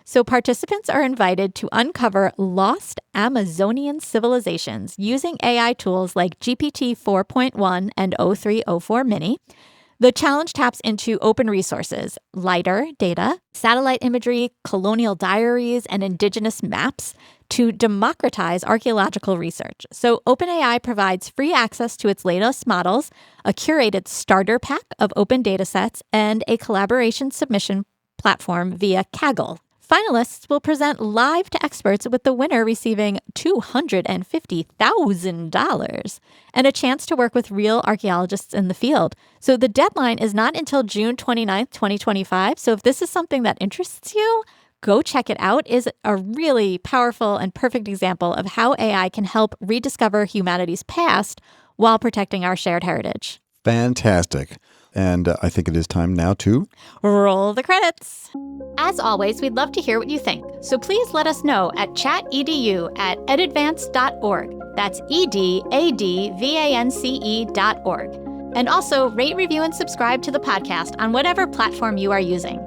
So participants are invited to uncover lost Amazonian civilizations using AI tools like GPT 4.1 and o3, Mini. The challenge taps into open resources, LiDAR data, satellite imagery, colonial diaries, and indigenous maps to democratize archaeological research. So OpenAI provides free access to its latest models, a curated starter pack of open datasets, and a collaboration submission platform via Kaggle. Finalists will present live to experts, with the winner receiving $250,000 and a chance to work with real archaeologists in the field. So the deadline is not until June 29th, 2025. So if this is something that interests you, go check it out. It's a really powerful and perfect example of how AI can help rediscover humanity's past while protecting our shared heritage. Fantastic. And I think it is time now to roll the credits. As always, we'd love to hear what you think. So please let us know at ChatEDU@edadvance.org. That's EDADVANCE.org. And also, rate, review, and subscribe to the podcast on whatever platform you are using.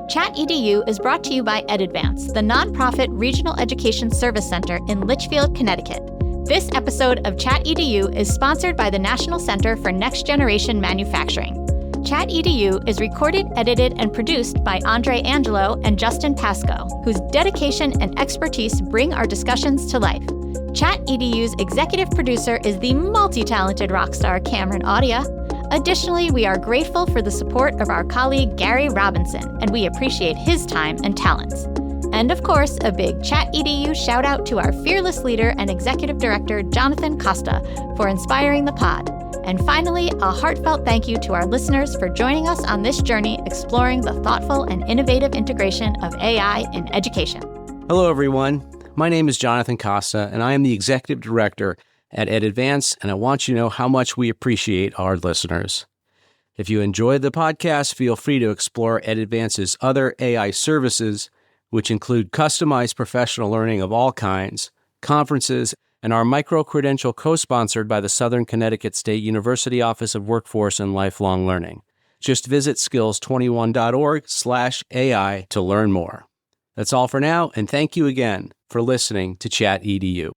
ChatEDU is brought to you by EdAdvance, the nonprofit regional education service center in Litchfield, Connecticut. This episode of ChatEDU is sponsored by the National Center for Next Generation Manufacturing. ChatEDU is recorded, edited, and produced by Andre Angelo and Justin Pascoe, whose dedication and expertise bring our discussions to life. ChatEDU's executive producer is the multi-talented rock star Cameron Audia. Additionally, we are grateful for the support of our colleague Gary Robinson, and we appreciate his time and talents. And of course, a big ChatEDU shout out to our fearless leader and executive director, Jonathan Costa, for inspiring the pod. And finally, a heartfelt thank you to our listeners for joining us on this journey exploring the thoughtful and innovative integration of AI in education. Hello, everyone. My name is Jonathan Costa, and I am the executive director at EdAdvance, and I want you to know how much we appreciate our listeners. If you enjoyed the podcast, feel free to explore EdAdvance's other AI services, which include customized professional learning of all kinds, conferences, and our micro-credential co-sponsored by the Southern Connecticut State University Office of Workforce and Lifelong Learning. Just visit skills21.org/AI to learn more. That's all for now, and thank you again for listening to ChatEDU.